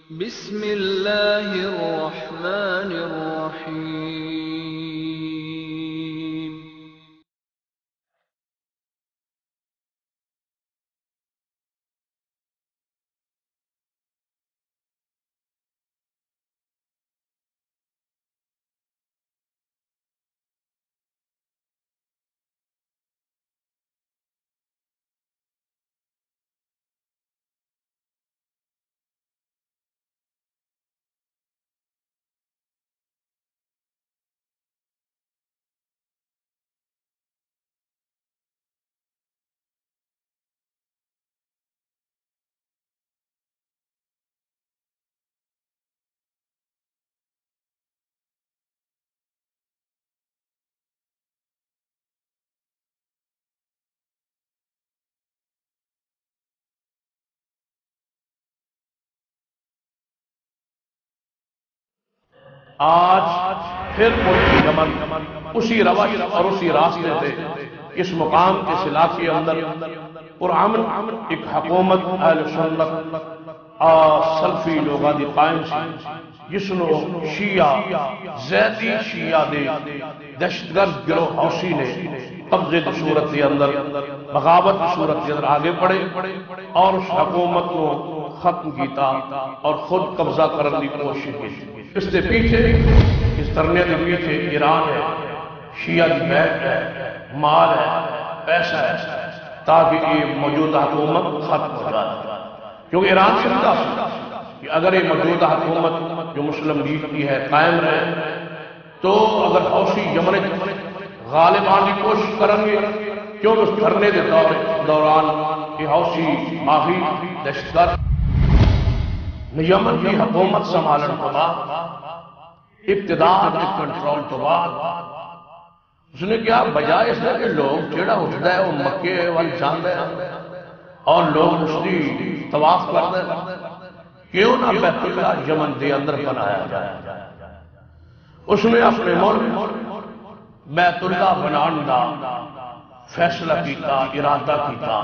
بسم اللہ الرحمن الرحیم آج پھر یمن اسی روش اور اسی راستے سے اس مقام کے سلاح کے اندر پرامن ایک حکومت اہل سنت اور سلفی لوگاں دی قائم سی جس نو شیعہ زیدی شیعہ دے دہشتگرد گروہ حوثی نے قبضے کی صورت کے اندر بغاوت کی صورت کے اندر آگے بڑھے اور اس حکومت کو ختم کیتا اور خود قبضہ کرنے کی کوشش کی. اس سے پیچھے اس دھرنے کے پیچھے ایران ہے، شیعہ کی بیعت ہے، مال ہے، پیسہ ہے، تاکہ یہ موجودہ حکومت ختم ہو جائے. کیونکہ ایران سمجھتا کہ اگر یہ موجودہ حکومت جو مسلم لیگ کی ہے قائم رہے تو اگر حوثی یمن غالب آنے کی کوشش کریں گے، کیونکہ اس دھرنے کے دوران یہ حوثی باغی دہشتگرد یمن کی حکومت سنبھالن کے بعد اقتدار کے کنٹرول کے بعد اس نے کیا بجائے اس نے کہ لوگ جڑا اٹھتا ہے وہ مکے وال جاندے ہیں اور لوگ اس کی طواف کرتے ہیں، کیوں نہ بیت اللہ یمن دے اندر بنایا جائے. اس نے اپنے ملک بیت اللہ بنان دا فیصلہ کیتا، ارادہ کیتا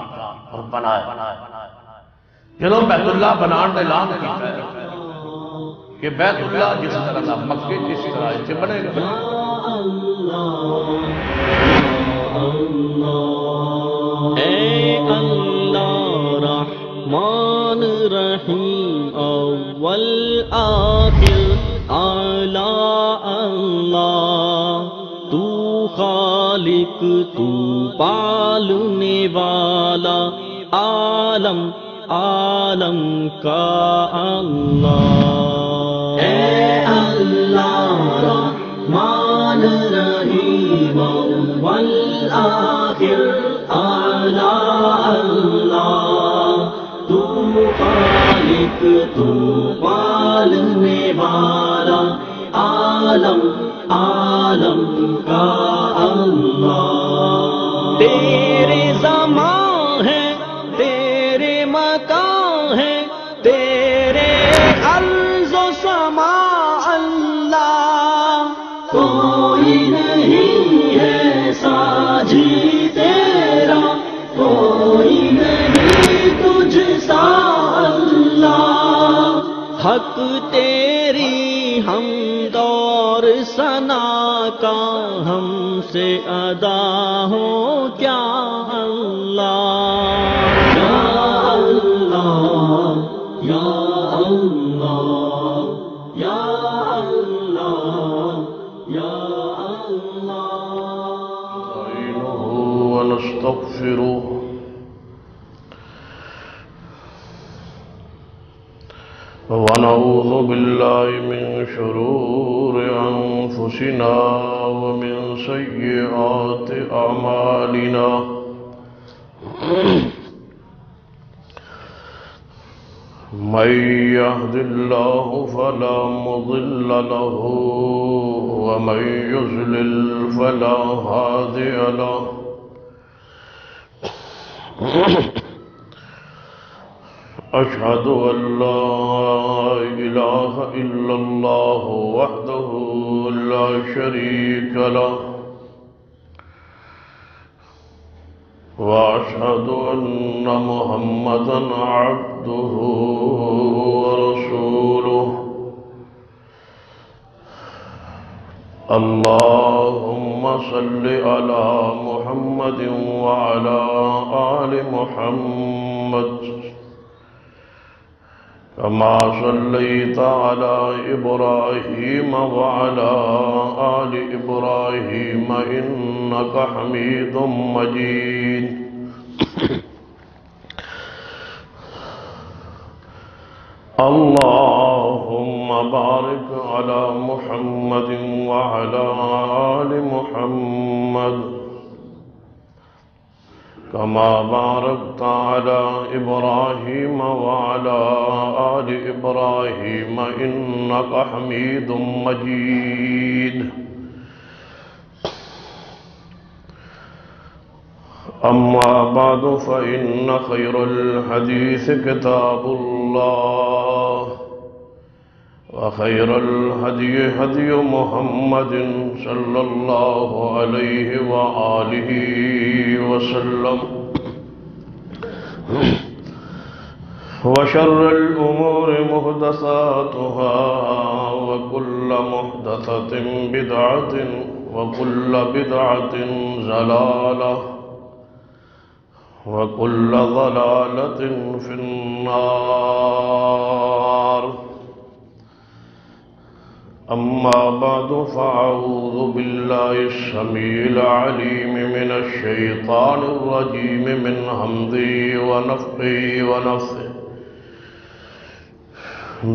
اور بنایا. جنہوں بیت اللہ بنان دا اعلان کیتا ہے کہ بیت اللہ جس طرح دا مکے جس طرح اسے بنے گا. اے اللہ رحمان رحیم اول آخر اعلی اللہ، تو خالق تو پالنے والا عالم عالم کا اللہ. اے اللہ رحمان رحیم اول آخر اعلی اللہ، تو خالق تو پالنے والا عالم عالم کا اللہ. تیرے زمان ہے، تیرے مکان ہے، تیرے عرض و سما اللہ، کوئی نہیں ہے ساجی تیرا، کوئی نہیں تجھ سا اللہ. حق تیری حمد اور ثنا کا ہم سے ادا ہو کیا اللہ. یا اللہ یا اللہ یا اللہ یا اللہ. نستعینہ ونستغفرہ ونعوذ باللہ من شرور انفسنا ومن سیئات اعمالنا. من يهد الله فلا مضل له ومن يضلل فلا هادي له. أشهد أن لا إله إلا الله وحده لا شريك له، وأشهد أن محمدًا عبده ورسوله. اللهم صل على محمد وعلى آل محمد كما صليت على إبراهيم وعلى آل إبراهيم إنك حميد مجيد اللهم بارك على محمد وعلى آل محمد كما باركت على إبراهيم وعلى آل إبراهيم إنك حميد مجيد أما بعد فإن خير الحديث كتاب الله وخير الهدي هدي محمد صلى الله عليه وآله وسلم وشر الأمور محدثاتها وكل محدثة بدعة وكل بدعة ضلالة وكل ضلالة في النار أما بعد فأعوذ بالله السميع العليم من الشيطان الرجيم من همزه ونفخه ونفثه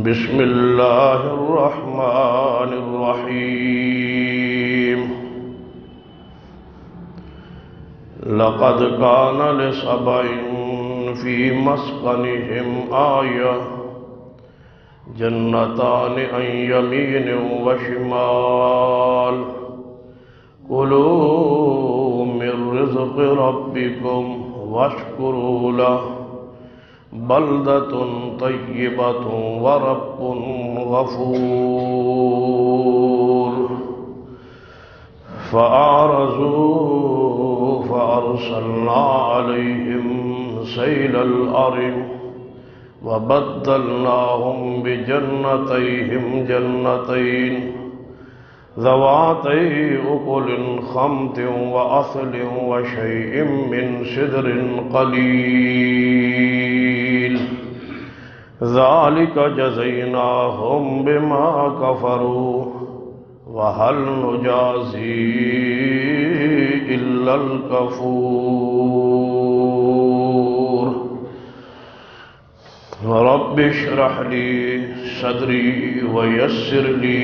بسم الله الرحمن الرحيم لقد كان لسبع في مسكنهم آية جنتان عن يمين وشمال كلوا من رزق ربكم واشكروا له بلدة طيبة ورب غفور فأعرضوا فأرسلنا عليهم سيل الأرم وبدلناهم بجنتيهم جنتين ذواتي أكل خمط وأصل وشيء من سدر قليل ذلك جزيناهم بما كفروا وهل نجازي إلا الكفور رب اشرح لي صدري ويسر لي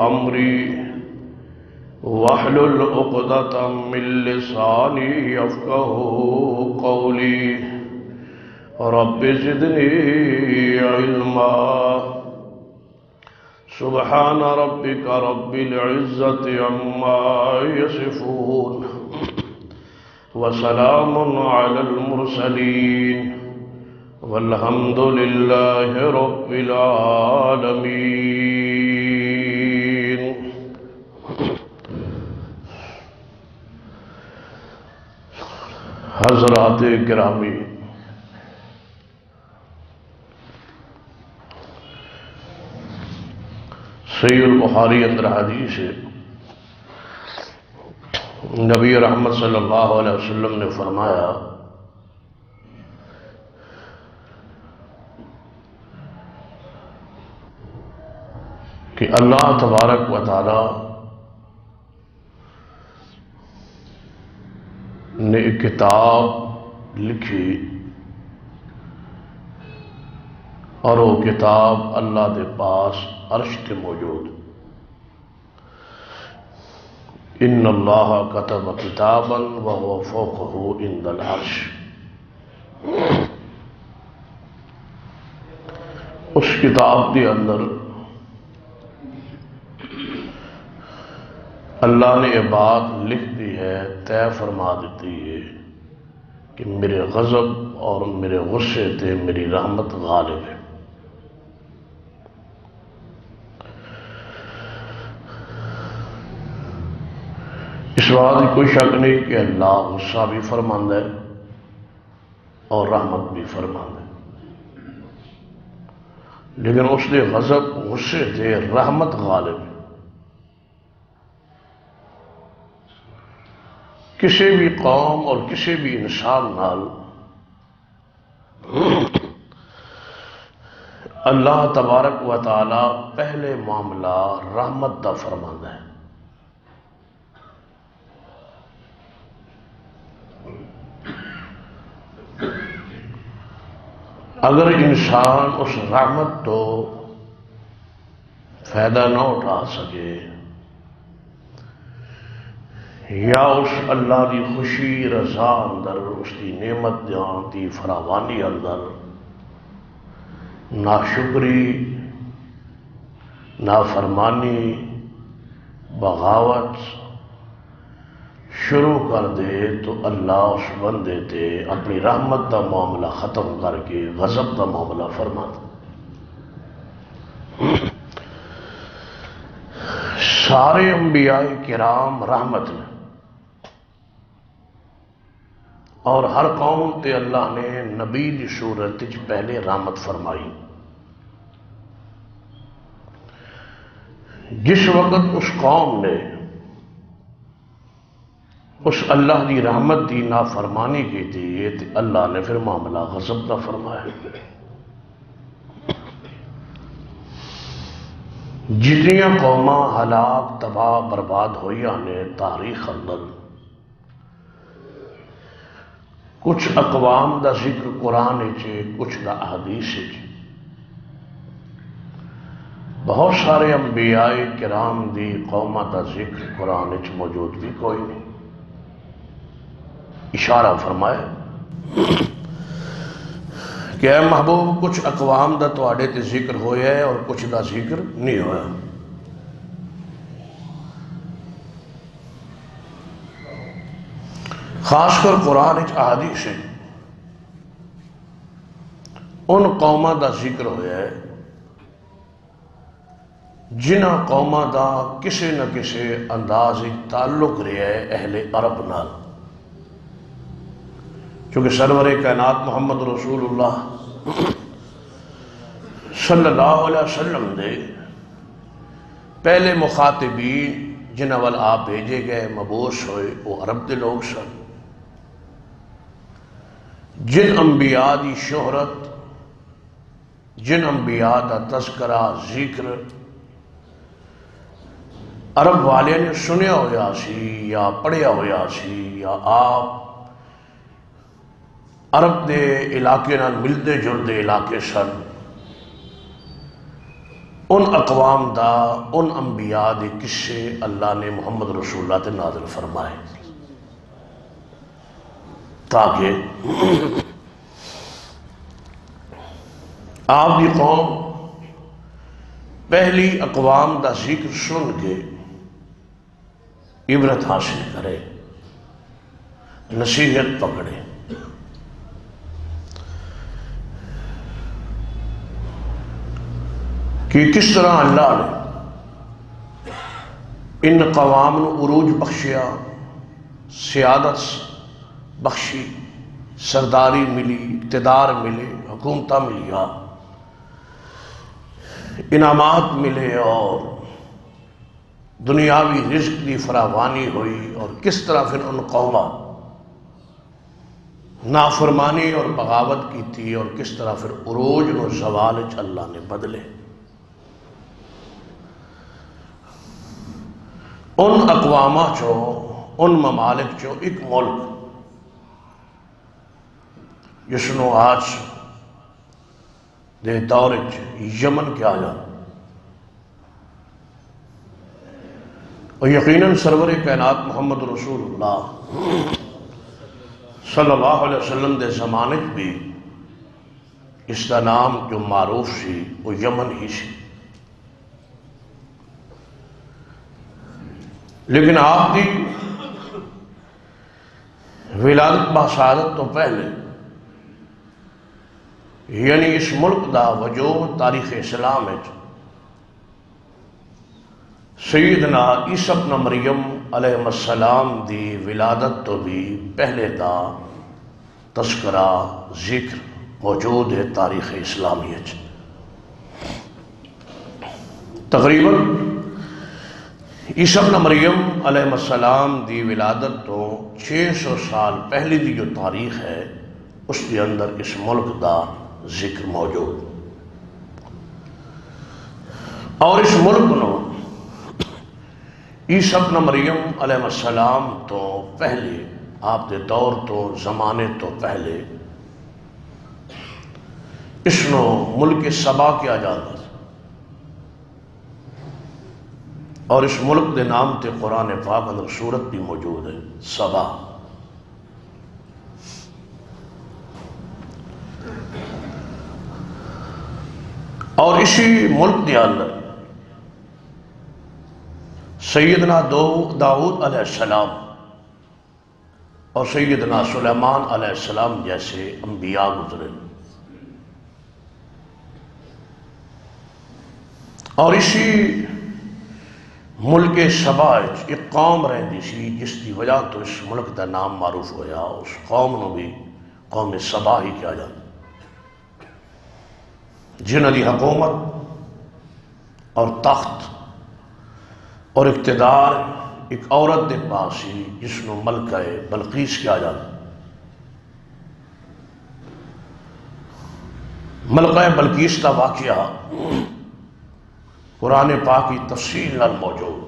أمري واحلل عقدة من لساني يفقهوا قولي رب زدني علما سبحان ربك رب العزة عما يصفون وسلام على المرسلين والحمد لله رب العالمين حضرات گرامی، صحیح البخاری اندر حدیث ہے، نبی رحمت صلی اللہ علیہ وسلم نے فرمایا کہ اللہ تبارک و تعالی نے ایک کتاب لکھی اور وہ کتاب اللہ دے پاس عرش تے موجود. ان اللہ کتب کتابا وهو فوقہ عند العرش. اس کتاب کے اندر اللہ نے یہ بات لکھ دی ہے، طے فرما دیتی ہے کہ میرے غضب اور میرے غصے تے میری رحمت غالب ہے. اس بات کی کوئی شک نہیں کہ اللہ غصہ بھی فرماندہ ہے اور رحمت بھی فرماندہ ہے، لیکن اس نے غضب غصے تے رحمت غالب ہے. کسی بھی قوم اور کسی بھی انسان نال اللہ تبارک و تعالی پہلے معاملہ رحمت دا فرماندا ہے۔ اگر انسان اس رحمت تو فائدہ نہ اٹھا سکے یا اس اللہ دی خوشی رضا اندر، اس دی نعمت دی فراوانی اندر ناشکری، نافرمانی، بغاوت شروع کر دے تو اللہ اس بندے تے اپنی رحمت دا معاملہ ختم کر کے غضب دا معاملہ فرما دے۔ سارے انبیاء کرام رحمت نے، اور ہر قوم تے اللہ نے نبی دی صورت وچ پہلے رحمت فرمائی۔ جس وقت اس قوم نے اس اللہ دی رحمت دی نافرمانی کی تھی تے اللہ نے پھر معاملہ غضب دا فرمایا۔ جتنیاں قوماں ہلاک تباہ برباد ہوئی نے تاریخ اندر، کچھ اقوام دا ذکر قرآن چے، کچھ دا احادیث چے، بہت سارے انبیاء کرام دی قومہ دا ذکر قرآن چ موجود بھی کوئی نہیں۔ اشارہ فرمایا کہ اے محبوب کچھ اقوام دا تواڈے تے ذکر ہویا ہے اور کچھ دا ذکر نہیں ہویا۔ خاص کر قرآن احادیث ہے ان قوماں دا ذکر ہویا ہے جنہ قوماں دا کسی نہ کسی انداز تعلق رہا ہے اہل عرب نال، چونکہ سرور کائنات محمد رسول اللہ صلی اللہ علیہ وسلم دے پہلے مخاطبین جنہ وال آپ بھیجے گئے مبعوث ہوئے وہ عرب دے لوگ سن۔ جن انبیاء دی شہرت، جن انبیاء دا تذکرہ ذکر عرب والے نے سنیا ہویا سی یا پڑھیا ہویا سی، یا آپ عرب دے علاقے نال ملتے جلدے علاقے سن، ان اقوام دا ان انبیاء دے قصے اللہ نے محمد رسول اللہ تے نازل فرمائے تاکہ آپ کی قوم پہلی اقوام دا ذکر سن کے عبرت حاصل کرے، نصیحت پکڑے۔ کہ کس طرح اللہ نے ان قوام نو عروج بخشیا، سیادت بخشی، سرداری ملی، اقتدار ملے، حکومتہ ملیا، انعامات ملے، اور دنیاوی رزق دی فراوانی ہوئی، اور کس طرح پھر ان قوماں نافرمانی اور بغاوت کی تھی، اور کس طرح پھر عروج نو زوال اللہ نے بدلے۔ ان اقوامہ چو، ان ممالک چو ایک ملک جس نو آج دے دور یمن کیا جا، اور یقیناً سرور کائنات محمد رسول اللہ صلی اللہ علیہ وسلم دے زمانے بھی اس کا نام جو معروف سی وہ یمن ہی سی، لیکن آپ کی ولادت باسعادت تو پہلے، یعنی اس ملک دا وجود تاریخ اسلام ہے سیدنا عیسیٰ ابن مریم علیہ السلام دی ولادت تو بھی پہلے دا تذکرہ ذکر موجود ہے تاریخ اسلامی ہے۔ تقریباً عیسیٰ ابن مریم علیہ السلام دی ولادت تو 600 سال پہلی دی جو تاریخ ہے اس کے اندر اس ملک دا ذکر موجود، اور اس ملک نو عیسیٰ ابن مریم علیہ السلام تو پہلے آپ دے دور تو زمانے تو پہلے اس نو ملک سبا کیا جاتا، اور اس ملک دے نام تے قرآن پاک اندر سورت بھی موجود ہے، سبا۔ اور اسی ملک دے اندر سیدنا داؤد علیہ السلام اور سیدنا سلیمان علیہ السلام جیسے انبیاء گزرے، اور اسی ملک سبا ایک قوم رہندی سی جس کی وجہ تو اس ملک کا نام معروف ہویا، اس قوم نو بھی قوم سبا ہی کیا جاتا، جنہ دی حکومت اور تخت اور اقتدار ایک عورت دے پاس ہی جس نو ملکہ بلقیس کیا جاتا۔ ملکہ بلقیس کا واقعہ قرآن پاک کی تفصیل نال موجود،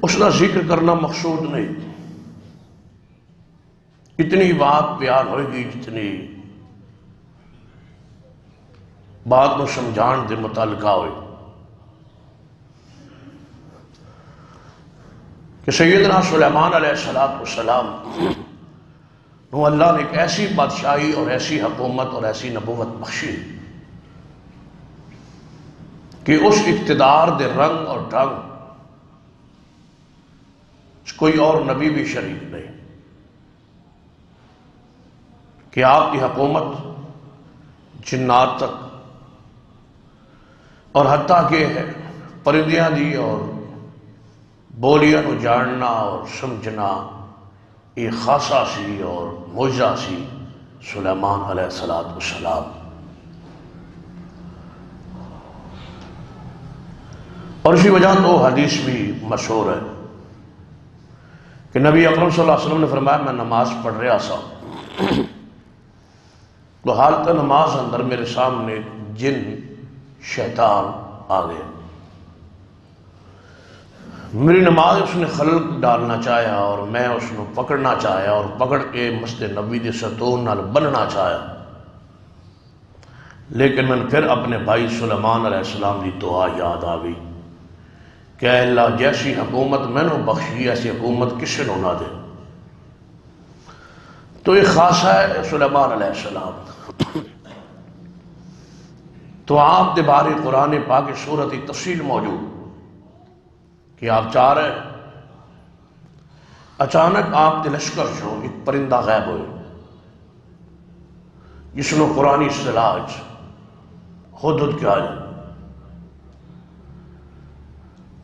اس کا ذکر کرنا مقصود نہیں، اتنی بات بیان ہوئے گی جتنی بات کو سمجھان دے متعلقہ ہوئے کہ سیدنا سلیمان علیہ السلام نو اللہ نے ایک ایسی بادشاہی اور ایسی حکومت اور ایسی نبوت بخشی کہ اس اقتدار دے رنگ اور ڈھنگ کوئی اور نبی بھی شریک نہیں، کہ آپ کی حکومت جنات تک اور حتیٰ کہ پرندیاں دی اور بولیاں نو جاننا اور سمجھنا ایک خاصا سی اور معجزہ سی سلیمان علیہ السلام۔ اور اسی وجہ تو حدیث بھی مشہور ہے کہ نبی اکرم صلی اللہ علیہ وسلم نے فرمایا میں نماز پڑھ رہا سا تو حالت نماز اندر میرے سامنے جن شیطان آ گئے، میری نماز اس نے خلل ڈالنا چاہیا اور میں اس نے پکڑنا چاہیا اور پکڑ کے مسجد نبی دے ستون نال بننا چاہیا، لیکن میں پھر اپنے بھائی سلیمان علیہ السلام دی دعا یاد آ گئی کہ اے اللہ جیسی حکومت میں نے بخشی ایسی حکومت کسی نو نہ دے۔ تو یہ خاصہ ہے سلیمان علیہ السلام، تو آپ دے بارے قرآن پاک سورت کی تفصیل موجود کہ آپ چاہ رہے ہیں اچانک آپ دے لشکر چوں ایک پرندہ غائب ہوئے جس نے قرآنی اصطلاح ہدہد کیا جائے،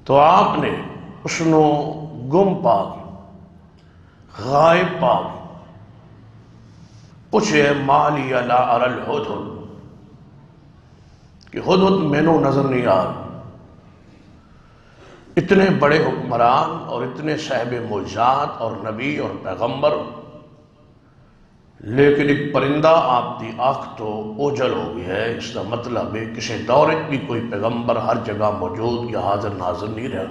تو آپ نے اس نو گم پاک غائب پاک پوچھے مالی لا اری الہدہد کہ ہدہد میں نو نظر نہیں آ رہا، اتنے بڑے حکمران اور اتنے صاحب معجزات اور نبی اور پیغمبر، لیکن ایک پرندہ آپ دی آنکھ تو اوجل ہو گئی ہے، اس کا مطلب ہے کسی دور بھی کوئی پیغمبر ہر جگہ موجود یا حاضر ناظر نہیں رہا،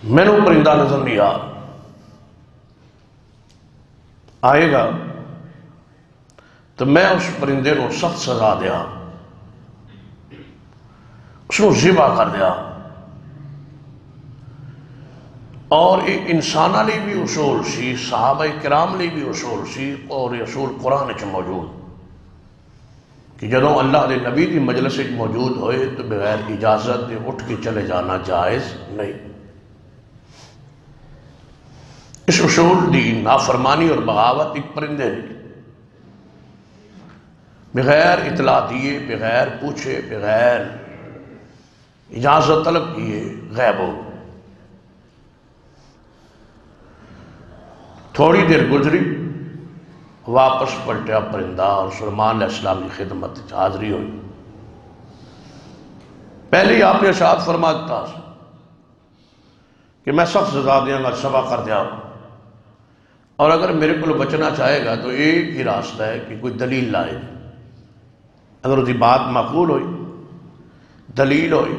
میں نے پرندہ نظر نہیں آئے گا تو میں اس پرندے کو سخت سزا دیا، اس کو ذبح کر دیا۔ اور ایک انسانہ لی بھی اصول سی، صحابہ کرام لی بھی اصول سی، اور یہ اصول قرآن چ موجود کہ جدوں اللہ دے نبی دی مجلس موجود ہوئے تو بغیر اجازت دے اٹھ کے چلے جانا جائز نہیں۔ اس اصول دی نافرمانی اور بغاوت ایک پرندے نے بغیر اطلاع دیے، بغیر پوچھے، بغیر اجازت طلب کیے غائب ہو۔ تھوڑی دیر گزری، واپس پلٹیا پرندہ اور سلیمان علیہ السلام کی خدمت حاضری ہوئی۔ پہلے ہی آپ نے ارشاد فرما دیتا کہ میں سخت سزا دیاں گا، سبا کر دیا، اور اگر میرے کو بچنا چاہے گا تو ایک ہی راستہ ہے کہ کوئی دلیل لائے۔ اگر اس کی بات معقول ہوئی، دلیل ہوئی،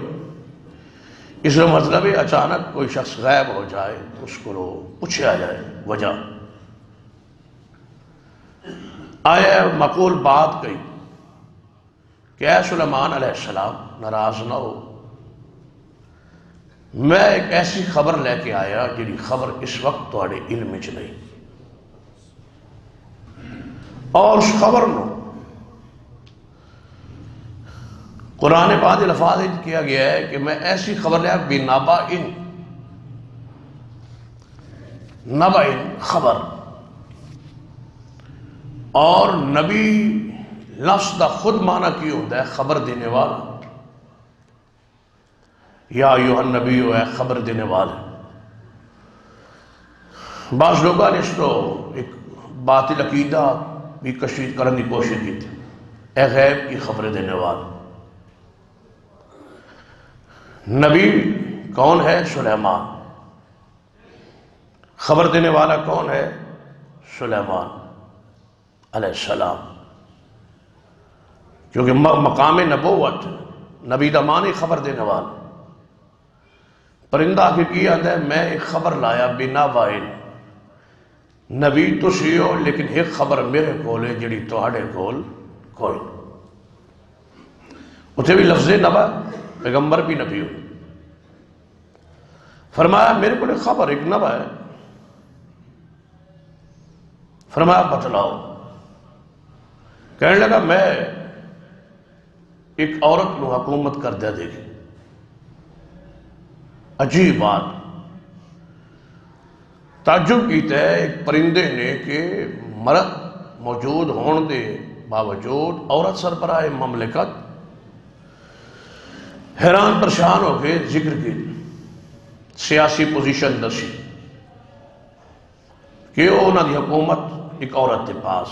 اس کا مطلب ہے اچانک کوئی شخص غائب ہو جائے تو اس کو پوچھا جائے وجہ۔ آیا معقول بات کہی کہ اے سلیمان علیہ السلام ناراض نہ ہو، میں ایک ایسی خبر لے کے آیا جی خبر اس وقت تھوڑے علم وچ نہیں، اور اس خبر نو قرآن پاک الفاظ کیا گیا ہے کہ میں ایسی خبر لیا بنبأ، نبأ خبر، اور نبی لفظ دا خود معنی کی ہوتا ہے خبر دینے والا، یا ایھا النبی ہے خبر دینے والے۔ بعض لوگوں نے اس کو ایک باطل عقیدہ بھی کشف کرنے کی کوشش کی تھی، اے غیب کی خبر دینے والا۔ نبی کون ہے؟ سلیمان۔ خبر دینے والا کون ہے؟ سلیمان علیہ السلام، کیونکہ مقام نبوت نبی دا معنی خبر دینے والا۔ پرندہ کی کیا ہے میں ایک خبر لایا بنبأ، نبی تو سی ہو لیکن ایک خبر میرے کول ہے جڑی تہاڈے کول کوئی۔ اتنے بھی لفظ نبأ، پیغمبر بھی نبی ہو۔ فرمایا میرے کو ایک خبر، ایک نبأ ہے۔ فرمایا بتلاؤ۔ کہنے لگا میں ایک عورت نو حکومت کر دیا دیکھی۔ عجیب بات، تعجب کیتا ہے ایک پرندے نے کہ مرد موجود ہون دے باوجود عورت سربراہ مملکت، حیران پریشان ہو کے ذکر کی سیاسی پوزیشن دسی کہ انہوں دی حکومت ایک عورت کے پاس۔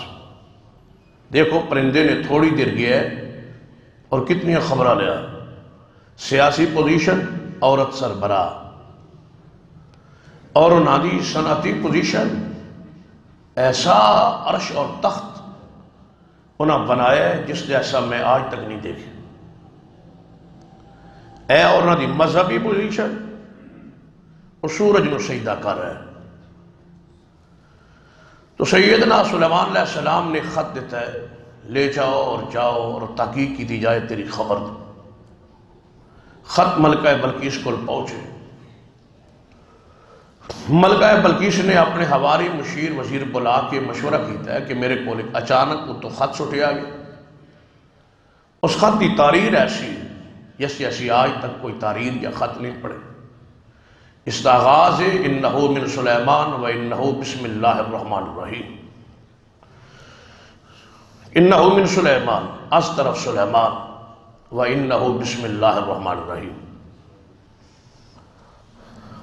دیکھو پرندے نے تھوڑی دیر گیا ہے اور کتنی خبریں لیا، سیاسی پوزیشن عورت سربراہ، اور انہوں دی صنعتی پوزیشن، ایسا عرش اور تخت انہوں بنایا ہے جس جیسا میں آج تک نہیں دیکھا۔ اے اور انہوں دی مذہبی پوزیشن، اور سورج نو سجدہ کر رہا ہے۔ تو سیدنا سلیمان علیہ السلام نے خط دیتا ہے، لے جاؤ اور جاؤ اور تحقیق کی دی جائے تیری خبر دو۔ خط ملکہ بلقیس کو پہنچے۔ ملکہ بلقیس نے اپنے حواری مشیر وزیر بلا کے مشورہ کیتا ہے کہ میرے کو اچانک تو خط سٹیا گیا۔ اس خط کی تحریر ایسی جیسی آج تک کوئی تحریر یا خط نہیں پڑے۔ اس کا آغاز ہے انہو من سلیمان و انہو بسم اللہ الرحمن الرحیم۔ انہو من سلیمان، از طرف سلیمان، و انہو بسم اللہ الرحمن الرحیم۔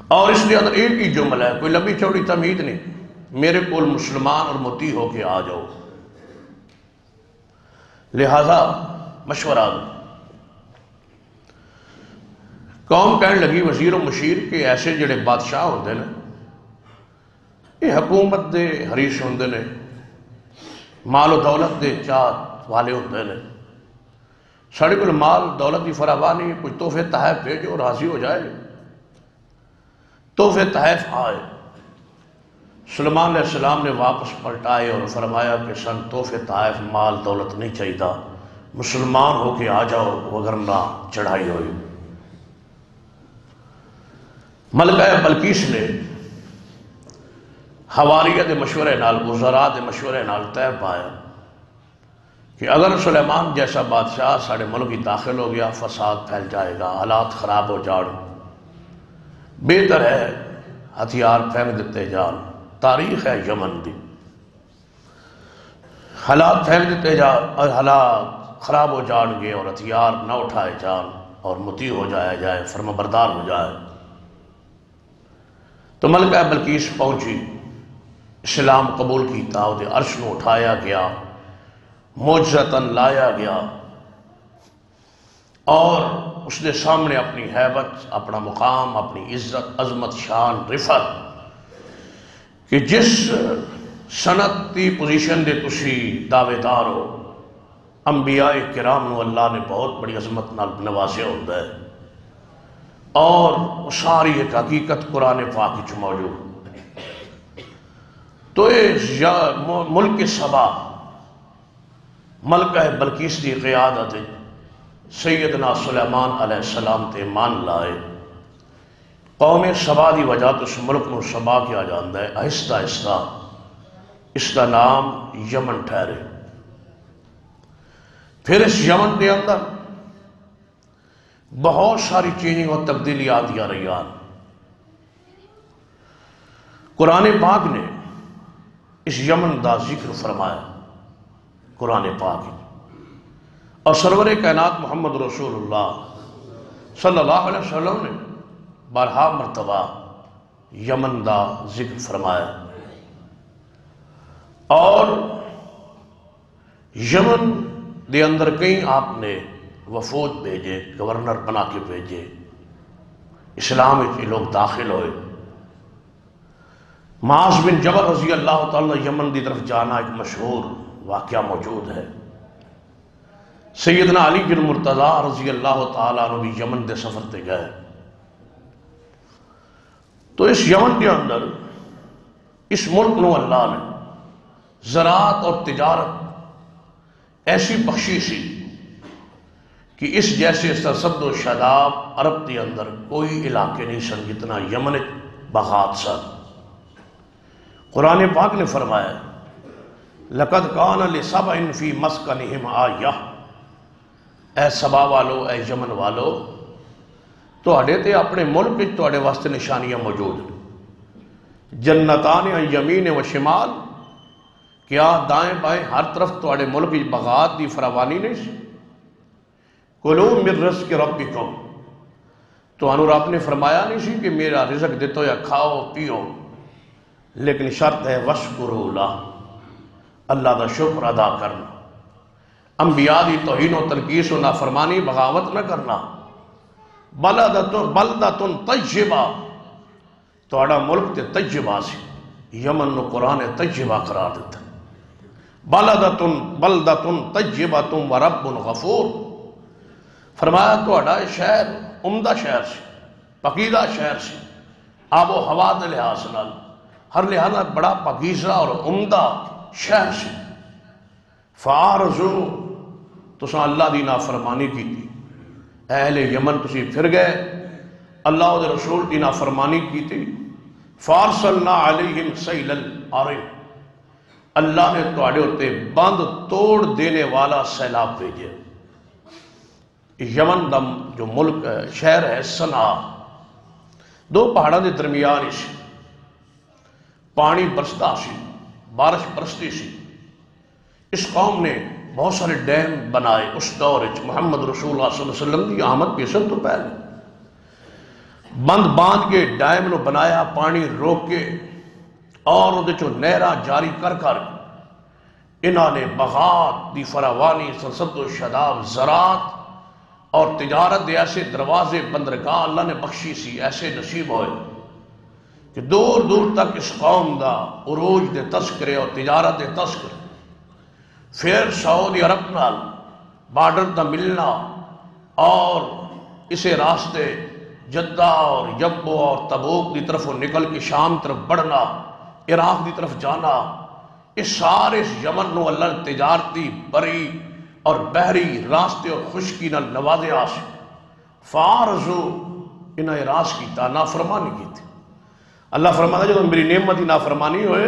اور اس لیے اندر ایک ہی جملہ ہے، کوئی لمبی چوڑی تمہید نہیں، میرے کول مسلمان اور مطیع ہو کے آ جاؤ، لہذا مشورہ دو۔ قوم کہنے لگی وزیر و مشیر کے ایسے جڑے بادشاہ ہوندے نے یہ حکومت دے حریص ہوندے نے، مال و دولت دے چاہت والے ہوندے نے، ساڑھے کل مال دولت کی فراوانی، کوئی تحفے تحائف بھیجو راضی ہو جائے۔ تحفے تحائف آئے، سلیمان علیہ السلام نے واپس پلٹائے اور فرمایا کہ سن تحفے تحائف مال دولت نہیں چاہیے، مسلمان ہو کے آ جاؤ وگرنہ چڑھائی ہوئی۔ ملکہ بلقیس نے حواریہ دے مشورے نال، وزراء دے مشورے نال طے پایا کہ اگر سلیمان جیسا بادشاہ ساڑھے ملک کی داخل ہو گیا فساد پھیل جائے گا، حالات خراب ہو جان، بہتر ہے ہتھیار پھینک دیتے جان۔ تاریخ ہے یمن دی، حالات پھینک دیتے جان اور حالات خراب ہو جان گے اور ہتھیار نہ اٹھائے جان اور مطیع ہو جائے فرما بردار ہو جائے۔ تو ملکہ بلقیس پہنچی، اسلام قبول کیتا، وہ عرش نو اٹھایا گیا، معجزتاً لایا گیا، اور اس نے سامنے اپنی حیبت، اپنا مقام، اپنی عزت، عظمت، شان، رفعت کہ جس سنت دی پوزیشن دے تسی دعوے دار ہو، انبیاء کرام نو اللہ نے بہت بڑی عظمت نال نوازیا ہوتا ہے، اور ساری ایک حقیقت قرآن پاک وچ موجود۔ تو ملک سبا ملکہ بلقیس دی قیادت سیدنا سلیمان علیہ السلام تے مان لائے۔ قوم سبا دی وجہ تو اس ملک نو سبا کیا جاندا ہے۔ آہستہ آہستہ اس کا نام یمن ٹھہرے۔ پھر اس یمن کے اندر بہت ساری چینجنگ اور تبدیلیات آ رہی ہیں۔ قرآن پاک نے اس یمن دا ذکر فرمایا قرآن پاک، اور سرور کائنات محمد رسول اللہ صلی اللہ علیہ وسلم نے بارہا مرتبہ یمن دا ذکر فرمایا، اور یمن دے اندر کئی آپ نے وفود بھیجے، گورنر بنا کے بھیجے، اسلام میں لوگ داخل ہوئے۔ معاذ بن جبل رضی اللہ تعالیٰ یمن دی طرف جانا ایک مشہور واقعہ موجود ہے۔ سیدنا علی بن مرتضیٰ رضی اللہ تعالیٰ عنہ بھی یمن دے سفر تے گئے۔ تو اس یمن کے اندر اس ملک نو اللہ نے زراعت اور تجارت ایسی بخشی سی کہ اس جیسے سرسبز و شاداب عرب کے اندر کوئی علاقے نہیں سن جتنا یمن باغات سن۔ قرآن پاک نے فرمایا لَقَدْ كَانَ لِسَبْعٍ فِي مَسْكَنِهِمْ آیَةٌ، اے سبا والو، اے یمن والو، تواڈے تے اپنے ملک وچ تواڈے واسطے نشانیاں موجود ہیں۔ جنتان عن یمین و شمال، کیا دائیں بائیں ہر طرف تواڈے ملک وچ باغات دی فراوانی نہیں سی؟ کُلُوا مِن رِزْقِ رَبِّکُم، تانوں رب نے فرمایا نہیں سی کہ میرا رزق دیتو یا کھاؤ پیو، لیکن شرط ہے وَاشْکُرُوا لَہ، اللہ دا شکر ادا کرنا، انبیاء دی توہین و تنقیص و نافرمانی بغاوت نہ کرنا۔ بلدۃ طیبہ، تواڈا ملک تے طیبہ سی، یمن نو قرآن طیبہ قرار دیتا۔ بلدۃ طیبۃ ورب غفور، فرمایا تواڈا شہر عمدہ شہر سی، پاکیزہ شہر سی، آب و ہوا دے لحاظ نال ہر لحاظ نال بڑا پاکیزہ اور عمدہ شہر سی۔ فَعَارَضُوا، تساں اللہ دی نافرمانی کی تھی، اہل یمن تسی پھر گئے، اللہ دے رسول دی نافرمانی کی تھی۔ فَأَرْسَلْنَا عَلَيْهِمْ سَيْلَ الْعَرِمْ، اللہ نے تواڈے ہوتے بند توڑ دینے والا سیلاب بھیجے۔ یمن دا جو ملک ہے، شہر ہے صنعا، دو پہاڑاں دے درمیان ہی سی، پانی برستا سی، بارش برستی سی۔ اس قوم نے بہت سارے ڈیم بنائے اس دور وچ، محمد رسول اللہ صلی اللہ علیہ وسلم کی آمد پیشن تو پہلے بند باندھ کے ڈیم نو بنایا، پانی روک کے، اور وہ چو نہرہ جاری کر کر انہوں نے باغات دی فراوانی، سرسبز و شاداب زراعت اور تجارت دے ایسے دروازے بندرگاہ اللہ نے بخشی سی، ایسے نصیب ہوئے کہ دور دور تک اس قوم دا عروج دے تذکرے اور تجارت دے تذکرے۔ پھر سعودی عرب نال بارڈر دا ملنا، اور اسے راستے جدہ اور یبو اور تبوک دی طرف نکل کے شام طرف بڑھنا، عراق دی طرف جانا، اس سارے یمن نو اللہ نے تجارتی بری اور بحری راستے اور خشکی نال نوازے آسے۔ فَعَارَضُوا، انہیں اعراض کیتا، نافرمانی کی تھی۔ اللہ فرماتا جب میری نعمت نافرمانی ہوئے،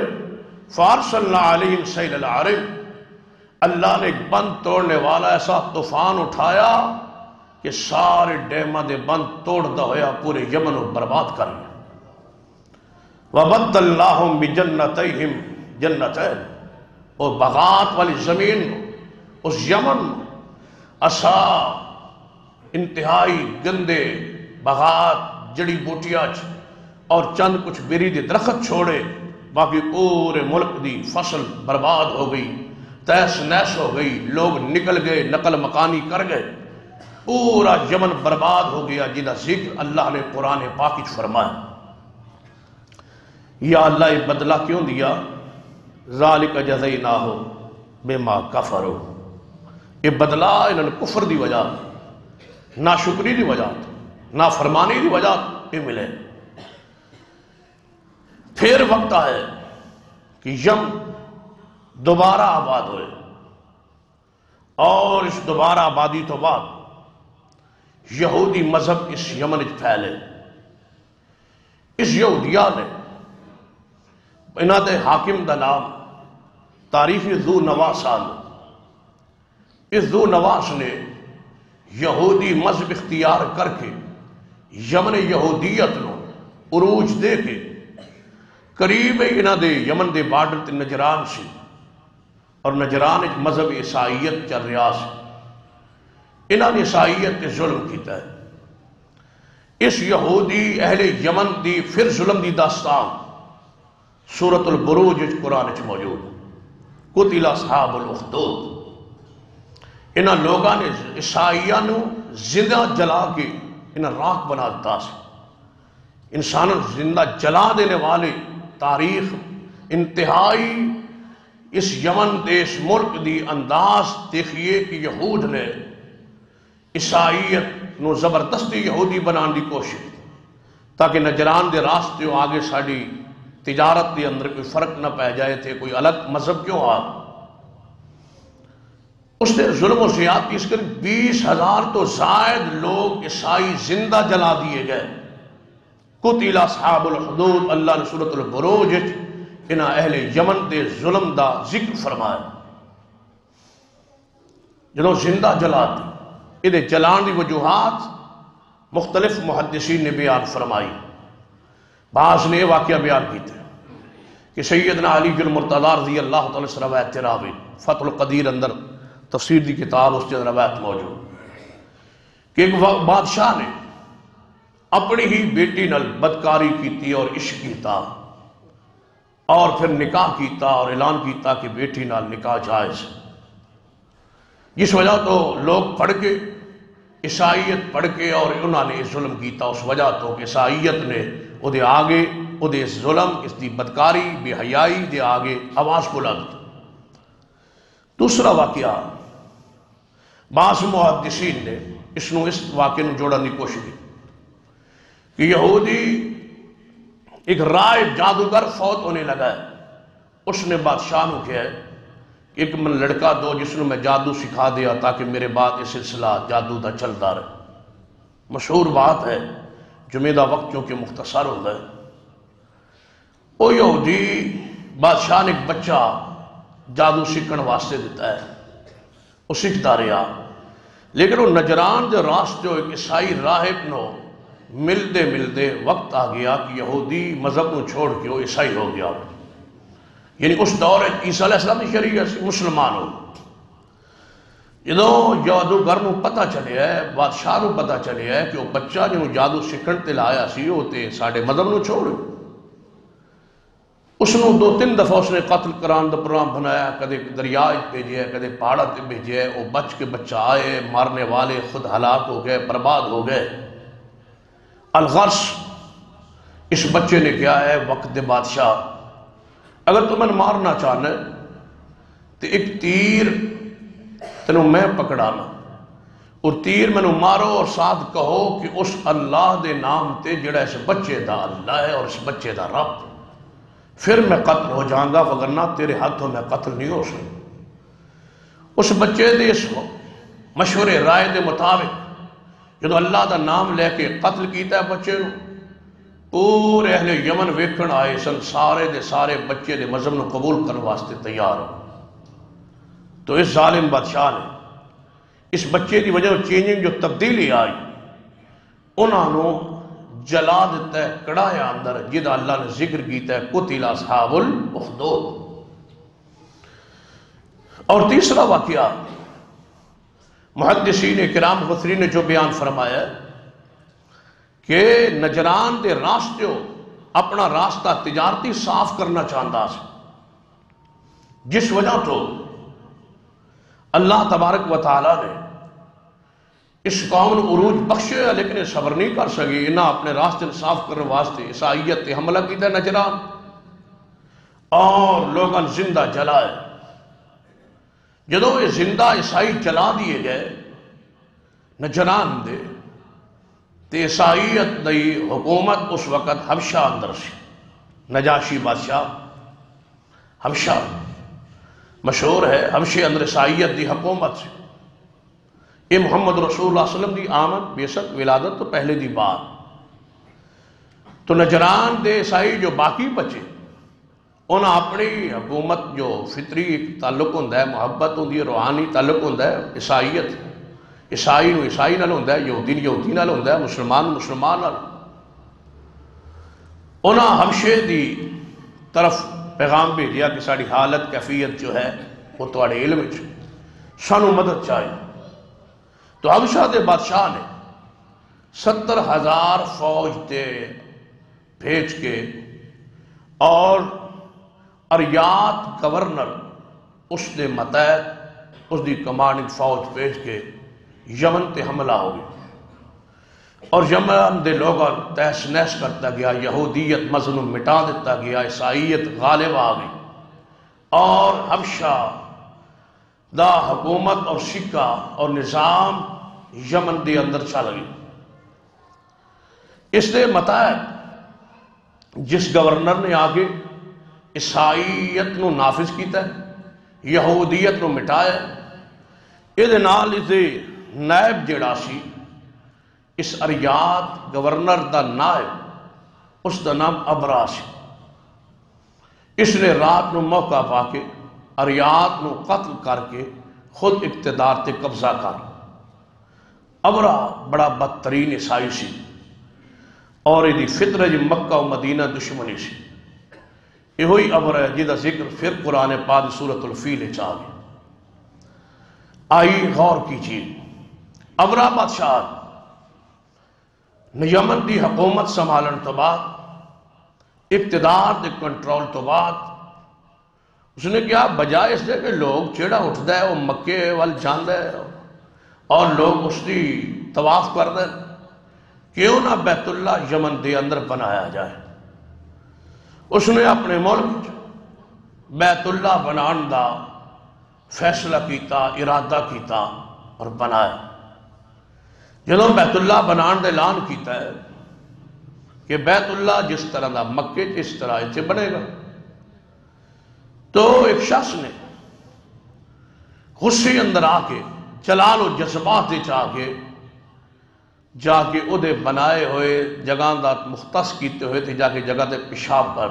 فَأَرْسَلْنَا عَلَيْهِمْ سَيْلَ الْعَرِمْ، اللہ نے ایک بند توڑنے والا ایسا طوفان اٹھایا کہ سارے ڈیمہ دے بند توڑتا ہویا پورے یمن کو برباد کر لیا۔ وَبَدَّلْنَاهُمْ بِجَنَّتَيْهِمْ جَنَّتَيْنِ، اور باغات والی زمین اس یمن اسا انتہائی گندے باغات جڑی بوٹیاں اور چند کچھ بیری دے درخت چھوڑے، باقی پورے ملک دی فصل برباد ہو گئی، تیس نیس ہو گئی، لوگ نکل گئے، نقل مکانی کر گئے۔ پورا یمن برباد ہو گیا، جنہا ذکر اللہ نے قرآن پاک وچ فرمایا۔ یا اللہ یہ بدلہ کیوں دیا؟ ذالک جزیناہ بما کفروا، یہ بدلہ انہوں نے کفر دی وجہ، ناشکری دی وجہ، نافرمانی دی وجہ یہ ملے۔ پھر وقت آئے کہ یم دوبارہ آباد ہوئے، اور اس دوبارہ آبادی تو بعد یہودی مذہب اس یمن پھیلے۔ اس یہودیہ نے انہاں دے حاکم دا نام تاریخی ذو نواس آل، اس ذو نواس نے یہودی مذہب اختیار کر کے یمن یہودیت نو عروج دے کے قریب انہاں دے یمن دے بارڈر تے نجران سی، اور نجران ایک مذہب عیسائیت چل رہا سی، انہاں نے عیسائیت تے ظلم کیتا ہے۔ اس یہودی اہل یمن دی پھر ظلم دی داستان سورۃ البروج قرآن وچ موجود، قتل اصحاب الاخدود۔ انہاں لوگاں نے عیسائیاں نو زندہ جلا کے انہاں راکھ بنا دیتا سی۔ انسانوں زندہ جلا دینے والے تاریخ انتہائی اس یمن دے اس ملک دی انداز دیکھئے کہ یہود نے عیسائیت نو زبردستی یہودی بنان دی کوشش تاکہ نجران دے راستے ہو آگے ساڑی تجارت دے اندر کوئی فرق نہ پہ جائے تھے، کوئی الگ مذہب کیوں آ۔ اس نے ظلم و زیادتی اس کر 20,000 تو زائد لوگ عیسائی زندہ جلا دیے گئے۔ قتل اصحاب الحدود، اللہ نے سورۃ البروج انہاں اہل یمن دے ظلم دا ذکر فرمایا۔ جنہوں زندہ جلا دی، انہیں جلان دی وجوہات مختلف محدثین نے بیان فرمائی۔ بعض نے واقعہ بیان کیتے کہ سیدنا علی المرتضی رضی اللہ تعالیٰ سے روایت راوی فتح القدیر اندر تفسیر دی کتاب اس کے روایت موجود کہ ایک بادشاہ نے اپنی ہی بیٹی نال بدکاری کیتی اور عشق کیتا، اور پھر نکاح کیتا اور اعلان کیتا کہ بیٹی نال نکاح جائز۔ جس وجہ تو لوگ پڑھ کے عیسائیت پڑھ کے اور انہوں نے ظلم کیتا، اس وجہ تو کہ عیسائیت نے او دے آگے او دے ظلم، اس دی بدکاری بے حیائی دے آگے آواز بلند کی۔ دوسرا واقعہ بعض محدثین نے اس واقعے نو جوڑن کی کوشش کی کہ یہودی ایک رائے جادوگر فوت ہونے لگا ہے، اس نے بادشاہ نو کہا ہے کہ ایک من لڑکا دو جس نے میں جادو سکھا دیا تاکہ میرے بعد یہ سلسلہ جادو دا چلتا رہے۔ مشہور بات ہے، جمعہ دا وقت چونکہ مختصر ہوتا ہے، او یہودی بادشاہ نے ایک بچہ جادو سیکھن واسطے دیتا ہے، وہ سیکھتا رہا، لیکن وہ نجران دے راستے ایک عیسائی راہب نو ملتے ملتے وقت آ گیا کہ یہودی مذہب نو چھوڑ کے وہ عیسائی ہو گیا۔ یعنی اس دور عیسیٰ علیہ السلام کی شریعت سے مسلمان ہو۔ جدوں جادوگر نو پتہ چلے ہے، بادشاہ نو پتہ چلے ہے کہ وہ بچہ جو جادو سیکھن تے لایا سی وہ تے ساڈے مذہب نو چھوڑ، اس نو 2-3 دفعہ اس نے قتل کران دا پروگرام بنایا، کدے دریا بھیجیا، کدے پہاڑ تے بھیجیا، وہ بچ کے بچہ آئے، مارنے والے خود ہلاک ہو گئے، برباد ہو گئے۔ الغرض اس بچے نے کیا ہے، وقت دے بادشاہ اگر تمہیں مارنا چاہنا ہے تو ایک تیر تینوں میں پکڑانا، اور تیر میں نو مارو اور ساتھ کہو کہ اس اللہ دے نام تے جڑا اس بچے دا اللہ ہے اور اس بچے دا رب، پھر میں قتل ہو جاؤں گا، وگرنہ تیرے ہاتھوں میں قتل نہیں ہو سکتا۔ اس بچے دے اس مشورے رائے دے مطابق جدو اللہ دا نام لے کے قتل کیتا ہے بچے نو، پورے اہل یمن ویکھن آئے سن، سارے دے سارے بچے دے مذہب نو قبول کرنے واسطے تیار ہو۔ تو اس ظالم بادشاہ نے اس بچے دی وجہ چینجنگ جو تبدیلی آئی، انہوں نے جلا دیتا ہے کڑایا اندر، جدا اللہ نے ذکر کیتا ہے قتل اصحاب الاخدود۔ اور تیسرا واقعہ محدثین کرام مفسرین نے جو بیان فرمایا ہے کہ نجران دے راستے اپنا راستہ تجارتی صاف کرنا چاہتا ہے، جس وجہ تو اللہ تبارک و تعالی نے اس قوم نے عروج بخشے لیکن یہ صبر نہیں کر سکی، انہاں اپنے راستے صاف کرنے واسطے عیسائیت تے حملہ کیتا نجران اور لوگاں زندہ جلائے۔ جدو یہ زندہ عیسائی جلا دیے گئے نجران دے تے عیسائیت دی حکومت اس وقت حبشہ اندر سی، نجاشی بادشاہ حبشہ مشہور ہے، حبشے اندر عیسائیت دی حکومت سی۔ یہ محمد رسول اللہ صلی اللہ علیہ وسلم دی آمد بیشک ولادت تو پہلے دی بات، تو نجران دے عیسائی جو باقی بچے انہاں اپنی حکومت جو فطری ایک تعلق ہوندہ ہے، محبت ہوندی ہے، روحانی تعلق ہوندہ ہے، عیسائیت عیسائی نو عیسائی نال ہوندہ ہے، یہودی یہودی نال ہوندہ ہے، مسلمان مسلمان نال، انہاں حبشے دی طرف پیغام بھیجیا کہ ساری حالت کیفیت جو ہے وہ تواڈے علم وچ سانو مدد چاہیے۔ تو حبشہ دے بادشاہ نے 70,000 فوج تے بھیج کے اور اریات گورنر اس دے متحد اس دی کمانڈنگ فوج بھیج کے یمن تے حملہ ہو گیا، اور یمن دے لوگوں تہس نہس کرتا گیا، یہودیت مظلوم مٹا دیتا گیا، عیسائیت غالب آ گئی اور حبشہ دا حکومت اور سکہ اور نظام یمن دے اندر چل گئی۔ اس دے متحد جس گورنر نے آگے عیسائیت نو نافذ کیتا ہے، یہودیت نو مٹایا، یہ نال اس دے نائب جڑا سی اس اریات گورنر دا نائب اس دا نام ابرا سی، اس نے رات نو موقع پا کے اریات نو قتل کر کے خود اقتدار تے قبضہ کر۔ ابرا بڑا بدترین عیسائی سی اور یہ فطرہ جی مکہ و مدینہ دشمنی سی، یہ ہوئی ابرا جیدہ ذکر پھر قرآن پاک سورۃ الفیل چاہ گئے۔ آئی غور کیجئے، ابرا بادشاہ یمن دی حکومت سنبھالن تو بعد، اقتدار دے کنٹرول تو بعد، اس نے کیا بجائے اس دے کہ لوگ چیڑا اٹھتا ہے وہ مکے وال جاندہ ہے اور لوگ اس دی طواف کر دیں، کیوں نہ بیت اللہ یمن دے اندر بنایا جائے۔ اس نے اپنے ملک بیت اللہ بنان دا فیصلہ کیتا، ارادہ کیتا اور بنایا۔ جنہوں بیت اللہ بنان دے اعلان کیتا ہے کہ بیت اللہ جس طرح دا مکے جس طرح اسے بنے گا، تو ایک شخص نے غصے اندر آ کے چلال و جذبات دے چاہ کے جا کے او دے بنائے ہوئے جگہ دا مختص کیتے ہوئے تھے، جا کے جگہ تے پیشاب کر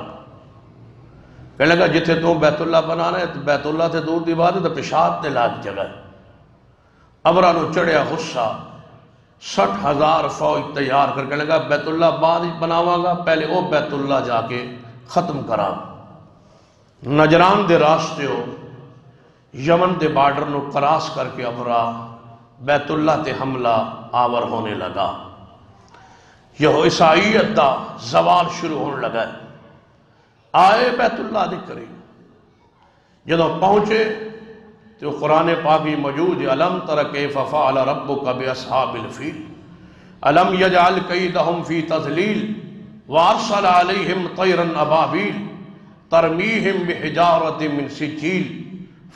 کہنے لگا جتھے تو بیت اللہ بنانا ہے تو بیت اللہ تے دور دی بات ہے تو پیشاب تے لاگ جگہ ہے۔ ابرا نو چڑھیا غصہ، 60,000 فوج تیار کر کے لگا بیت اللہ بعد بناواں گا، پہلے او بیت اللہ جا کے ختم کرا۔ نجران دے راستے ہو یمن دے بارڈر نو کراس کر کے ابرا بیت اللہ تے حملہ آور ہونے لگا، یہ عیسائیت دا زوال شروع ہونے لگا ہے۔ آئے بیت اللہ دے قریب جدوں پہنچے تو قرآن پاک ہی موجود ہے، الم تر کیف فعل ربک باصحاب الفیل الم یجعل کیدہم فی تضلیل وارسل علیہم طیرا ابابیل ترمیہم بحجارۃ من سجیل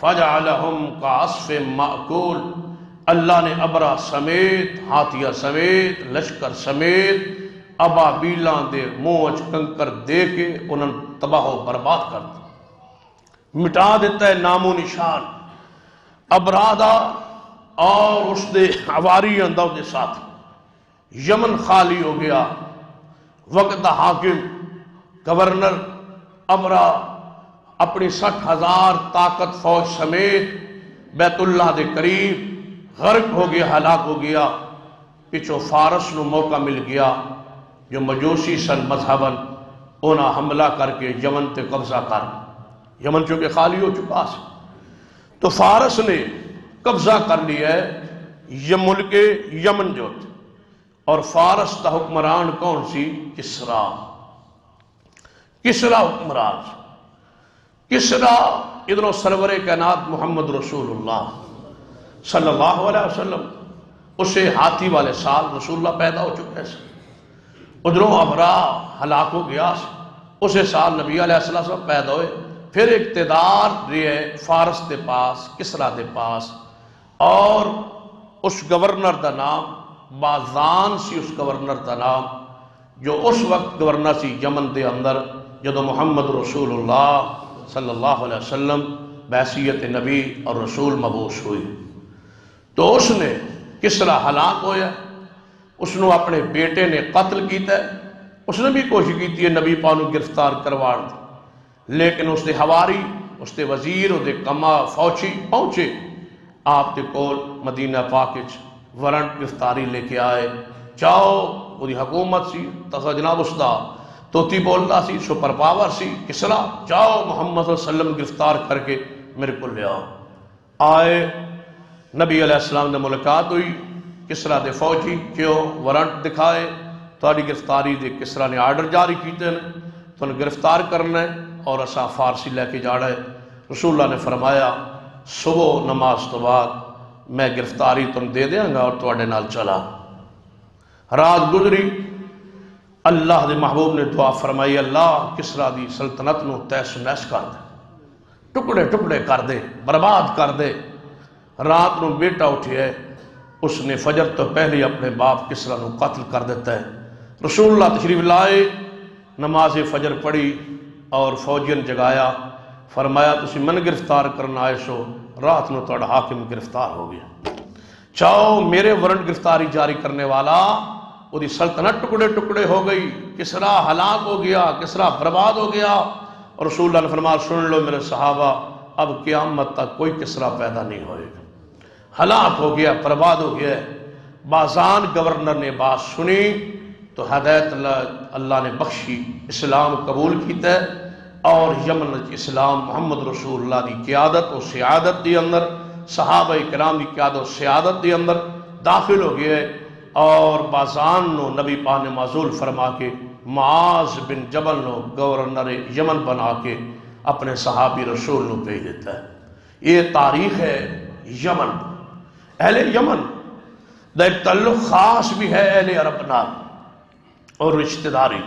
فجعلہم کعصف مأکول۔ اللہ نے ابرا سمیت، ہاتھیہ سمیت، لشکر سمیت ابابیلاں دے موج کنکر دے کے انہوں تباہ و برباد کر دیا، مٹا دیتا ہے نام و نشان ابرادا اور اس دے عواری انداز دے ساتھ۔ یمن خالی ہو گیا، وقت حاکم گورنر ابرا اپنی 60,000 طاقت فوج سمیت بیت اللہ دے قریب غرق ہو گیا، ہلاک ہو گیا۔ پچھو فارس نو موقع مل گیا جو مجوسی سن مذہباً، انہاں حملہ کر کے یمن تے قبضہ کر، یمن چونکہ خالی ہو چکا سی تو فارس نے قبضہ کر لیا ہے یہ ملک یمن جو تھے، اور فارس کا حکمران کون سی؟ کسرا حکمران۔ کسرا ادھروں سرور کائنات محمد رسول اللہ صلی اللہ علیہ وسلم اسے ہاتھی والے سال رسول اللہ پیدا ہو چکے سے، ادھروں ابرا ہلاک ہو گیا سے، اسے سال نبی علیہ السلام پیدا ہوئے۔ پھر اقتدار رہے فارس دے پاس، کسرا دے پاس، اور اس گورنر دا نام بازان سی، اس گورنر دا نام جو اس وقت گورنر سی یمن دے اندر جدو محمد رسول اللہ صلی اللہ علیہ وسلم بحیثیت نبی اور رسول مبعوث ہوئی، تو اس نے کسرا ہلاک ہویا، اس نے اپنے بیٹے نے قتل کیتا ہے، اس نے بھی کوشش کی نبی پانو گرفتار کروا دی، لیکن اس دے ہواری، اس دے وزیر، اس دے کما فوجی پہنچے آپ دے کول مدینہ پاک وچ، وارنٹ گرفتاری لے کے آئے، چاہو وہ دی حکومت سی، تسا جناب اس دا توتی بولتا سی، سپر پاور سی کسرا، جاؤ محمد صلی اللہ علیہ وسلم گرفتار کر کے میرے کو لے آؤ۔ آئے، نبی علیہ السلام نے ملاقات ہوئی کسرا دے فوجی، کیوں وارنٹ دکھائے، تاری گرفتاری دے کسرا نے آرڈر جاری کیتے ہیں تو انہیں گرفتار کرنا ہے اور اسا فارسی لے کے جا رہا ہے۔ رسول اللہ نے فرمایا صبح نماز تو بعد میں گرفتاری تم دے دیاں گا اور تواڈے نال چلا۔ رات گزری، اللہ دے محبوب نے دعا فرمائی، اللہ کسرا دی سلطنت نو تیس نیس کر دے، ٹکڑے ٹکڑے کر دے، برباد کر دے۔ رات نو بیٹا اٹھے ہے، اس نے فجر تو پہلے اپنے باپ کسرا نو قتل کر دیتا ہے۔ رسول اللہ تشریف لائے، نماز فجر پڑھی اور فوجین جگایا، فرمایا تسی من گرفتار کرنا آئے سو، رات نو توڑا حاکم گرفتار ہو گیا، چاہو میرے ورنٹ گرفتاری جاری کرنے والا، وہ دی سلطنت ٹکڑے ٹکڑے ہو گئی، کسرا ہلاک ہو گیا، کسرا برباد ہو گیا۔ اور رسول اللہ نے فرمایا سن لو میرے صحابہ، اب قیامت تک کوئی کسرا پیدا نہیں ہوئے گا، ہلاک ہو گیا، برباد ہو گیا۔ بازان گورنر نے بات سنی تو ہدایت اللہ نے بخشی، اسلام قبول کیتا ہے، اور یمن اسلام محمد رسول اللہ دی قیادت و سیادت دی اندر، صحابہ کرام دی قیادت و سیادت دی اندر داخل ہو گئے، اور بازان نو نبی پاک نے معزول فرما کے معاذ بن جبل نو گورنر یمن بنا کے اپنے صحابی رسول نو بھیج دیتا ہے۔ یہ تاریخ ہے یمن، اہل یمن دا ایک تعلق خاص بھی ہے اہل عرب نال اور رشتہ داری۔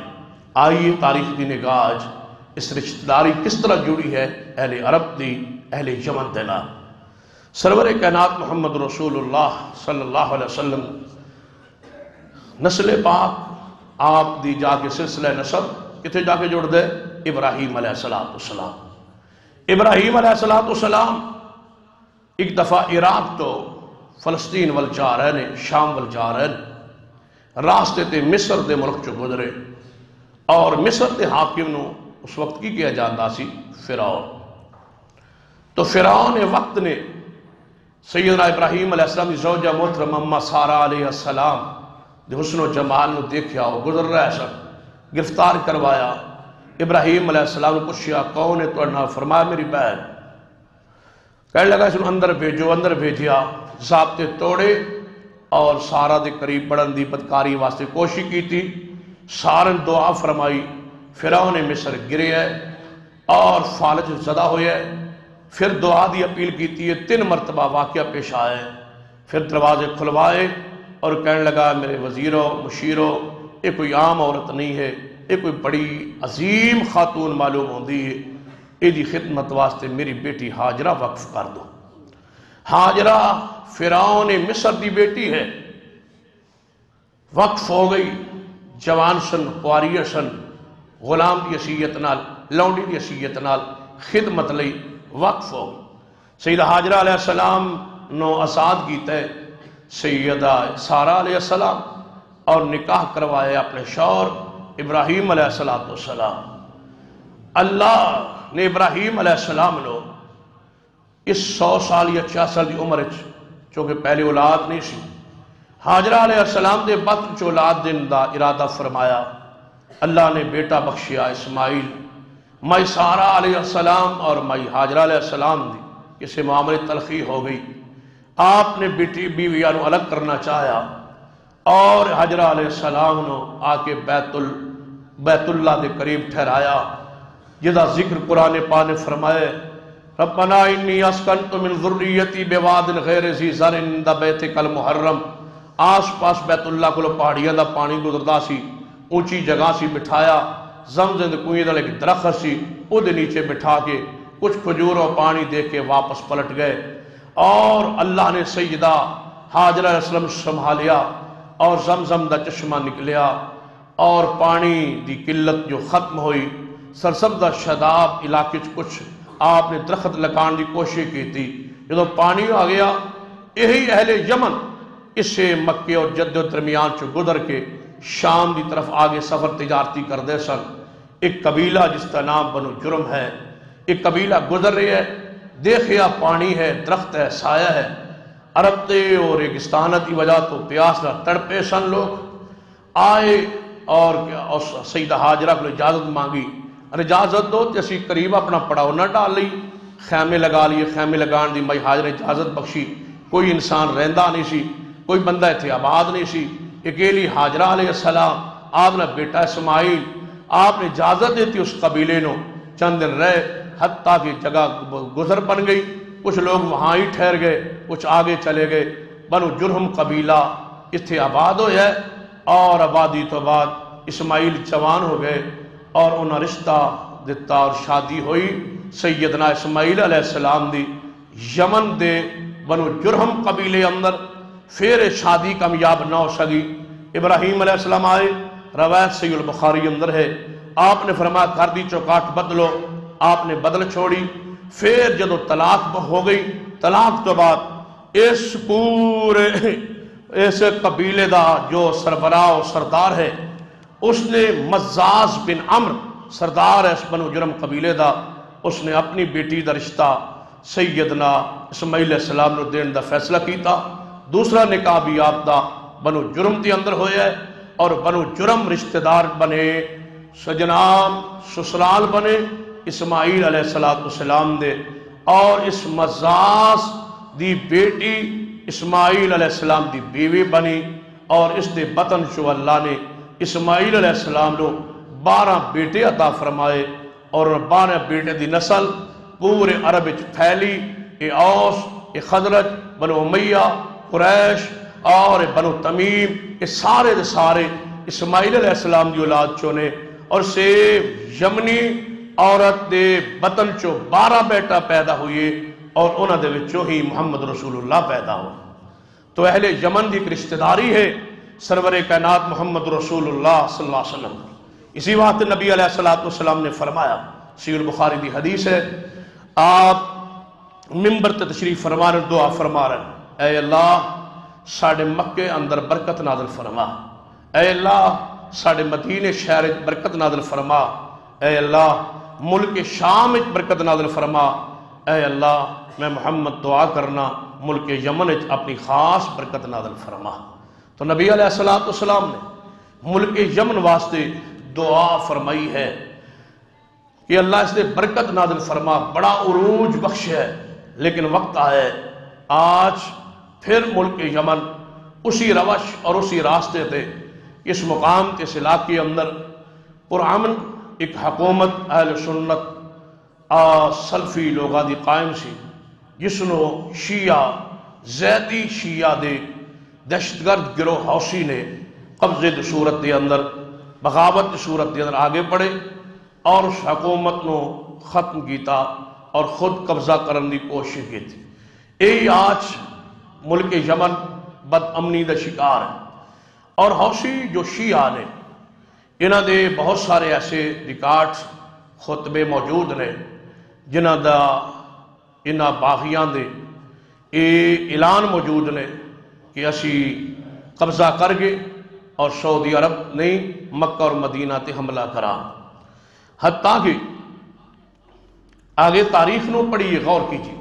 آئیے تاریخ دی نگاہ آج اس رشتہ داری کس طرح جڑی ہے اہل عرب دی اہل یمن دے نال۔ سرور کائنات محمد رسول اللہ صلی اللہ علیہ وسلم نسل پاک آپ دی جا کے سلسلہ نسب کتے جا کے جڑ دے؟ ابراہیم علیہ السلام۔ ابراہیم علیہ السلام ایک دفعہ عراق تو فلسطین ول جا رہے نے، شام ول جا رہے نے، راستے تے مصر دے ملک چو گزرے، اور مصر دے حاکم نو اس وقت کی کیا جاندا سی؟ فرعون۔ تو فرعون وقت نے سیدنا ابراہیم علیہ السلام کی زوجہ محترمہ اما سارہ علیہ السلام دے حسن و جمال نو دیکھیا، وہ گزر رہا ہے سب، گرفتار کروایا۔ ابراہیم علیہ السلام نے پوچھیا کون ہے تو نہ؟ فرمایا میری بہن۔ کہنے لگا اس نے اندر بھیجو، اندر بھیجیا، ضابطے توڑے اور سارا دے قریب بڑھن دی بدکاری واسطے کوشش کی تھی، سارن دعا فرمائی، فرعون مصر گرے ہے اور فالج زدہ ہوئے ہے، پھر دعا دی اپیل کی تھی، 3 مرتبہ واقعہ پیش آئے، پھر دروازے کھلوائے اور کہنے لگا میرے وزیروں مشیروں، یہ کوئی عام عورت نہیں ہے، یہ کوئی بڑی عظیم خاتون معلوم ہوندی ہے، یہ دی خدمت واسطے میری بیٹی ہاجرہ وقف کر دو۔ ہاجرہ فرعون مصر دی بیٹی ہے، وقف ہو گئی، جوان سن، قواریہ سن، غلام دی حیثیت نال، لونڈی دی حیثیت نال خدمت لئی وقف ہو گئی۔ سیدہ ہاجرہ علیہ السلام نو آزاد کیتا ہے سیدہ سارہ علیہ السلام، اور نکاح کروائے اپنے شوہر ابراہیم علیہ السلام۔ اللہ نے ابراہیم علیہ السلام نو اس 100 سال یا 50 سال دی عمر چونکہ پہلے اولاد نہیں سی، ہاجرہ علیہ السلام دے بطن چو اولاد دن دا ارادہ فرمایا، اللہ نے بیٹا بخشیا اسماعیل۔ مائی سارہ علیہ السلام اور مائی ہاجرہ علیہ السلام دی کسی معاملے تلخی ہو گئی، آپ نے بیٹی بیویاں نو الگ کرنا چاہیا، اور ہاجرہ علیہ السلام نو آ کے بیت اللہ دے قریب ٹھہرایا، جدا ذکر قرآن پاک نے فرمائے ربنا انی اسکنت من ذریتی بواد غیر ذی زرع عند بیتک المحرم آس پاس بیت اللہ کو پہاڑیاں دا پانی گزردا سی، اونچی جگہ سی بٹھایا، زمزم دے کنویں دے ایک درخت سی او دے نیچے بٹھا کے کچھ کھجور اور پانی دے کے واپس پلٹ گئے، اور اللہ نے سیدہ حاجرہ علیہ السلام سنبھالیا اور زمزم دا چشمہ نکلیا، اور پانی دی قلت جو ختم ہوئی، سرسبزہ شاداب علاقے کچھ آپ نے درخت لگان دی کوشش کی تھی، جدو پانی آ گیا یہی اہل یمن اسے مکے اور جدہ درمیان چو گزر کے شام دی طرف آگے سفر تجارتی کر دے سن۔ ایک قبیلہ جس کا نام بنو جرم ہے، ایک قبیلہ گزر رہی ہے، دیکھیا پانی ہے، درخت ہے، سایہ ہے، عرب تے اور ریگستانت کی وجہ تو پیاس نہ تڑپے سن، لوگ آئے اور سیدہ حاجرہ کو اجازت مانگی، اجازت دو تے اسی قریب اپنا پڑاؤ نہ ڈال لی، خیمے لگا لیے، خیمے لگان دی مائی حاجرہ اجازت بخشی، کوئی انسان رہندہ نہیں سی، کوئی بندہ اتھے آباد نہیں سی، اکیلی حاجرہ علیہ السلام، آپ نے بیٹا اسماعیل، آپ نے اجازت دیتی اس قبیلے نو، چند دن رہے، حتیٰ کہ جگہ گزر بن گئی، کچھ لوگ وہاں ہی ٹھہر گئے، کچھ آگے چلے گئے، بنو جرہم قبیلہ اتھے آباد ہو جائے، اور آبادی تو بعد اسماعیل جوان ہو گئے اور انہاں رشتہ دیتا اور شادی ہوئی سیدنا اسماعیل علیہ السلام دی یمن دے بنو جرہم قبیلے اندر۔ پھر شادی کامیاب نہ ہو سکی، ابراہیم علیہ السلام آئے، روایت سید البخاری اندر ہے، آپ نے فرمایا گھر دی چوکاٹ بدلو، آپ نے بدل چھوڑی۔ پھر جدو طلاق ہو گئی، طلاق تو بعد اس پورے اس قبیلے دا جو سربراہ و سردار ہے، اس نے مزاز بن عمر سردار ہے اس بنو جرم قبیلے دا، اس نے اپنی بیٹی دا رشتہ سیدنا اسماعیل علیہ السلام نے دین دا فیصلہ کیتا۔ دوسرا نکاح بھی آپ دا بنو جرم دی اندر ہویا ہے، اور بنو جرم رشتہ دار بنے، سجنام سسرال بنے اسماعیل علیہ السلام دے، اور اس مزاز دی بیٹی اسماعیل علیہ السلام دی بیوی بنی، اور اس دے بطن چو اللہ نے اسماعیل علیہ السلام نے 12 بیٹے عطا فرمائے، اور 12 بیٹے دی نسل پورے عرب پھیلی، اے اوس، اے خزرج، بنو امیہ، قریش اور بنو تمیم، یہ سارے دے سارے اسماعیل علیہ السلام دی اولاد چونے، اور سے یمنی عورت دے بطن چو 12 بیٹا پیدا ہوئے، اور انہاں دے وچوں ہی محمد رسول اللہ پیدا ہوا۔ تو اہل یمن دی ایک رشتہ داری ہے سرور کائنات محمد رسول اللہ صلی اللہ علیہ وسلم۔ اسی وقت نبی علیہ السلام نے فرمایا، سید البخاری دی حدیث ہے، آپ منبر تے تشریف فرما رہے، دعا فرما رہے، اے اللہ ساڑھے مکے اندر برکت نازل فرما، اے اللہ ساڑھے مدینے شہر برکت نازل فرما، اے اللہ ملک شام برکت نازل فرما، اے اللہ میں محمد دعا کرنا ملک یمن اپنی خاص برکت نازل فرما۔ تو نبی علیہ السلام نے ملک یمن واسطے دعا فرمائی ہے کہ اللہ اس نے برکت نازل فرما، بڑا عروج بخش ہے، لیکن وقت آئے آج پھر ملک یمن اسی روش اور اسی راستے تے اس مقام کے اس علاقے اندر پرامن ایک حکومت اہل سنت سلفی لوگاں دی قائم سی، جس نو شیعہ زیدی شیعہ دے دہشتگرد گروہ حوثی نے قبضے دی صورت دے اندر، بغاوت دی صورت دے اندر آگے بڑھے اور اس حکومت نو ختم کیتا اور خود قبضہ کرنے دی کوشش کی تھی۔ یہی آج ملک یمن بد امنی دا شکار ہے، اور حوثی جو شیعہ نے انہاں دے بہت سارے ایسے ریکارڈ خطبے موجود نے جنہاں دا انہاں باغیاں دے اعلان موجود نے کہ اسی قبضہ کر گئے اور سعودی عرب نہیں مکہ اور مدینہ تے حملہ کرا، حتیٰ کہ آگے تاریخ نو پڑھیے، غور کیجیے۔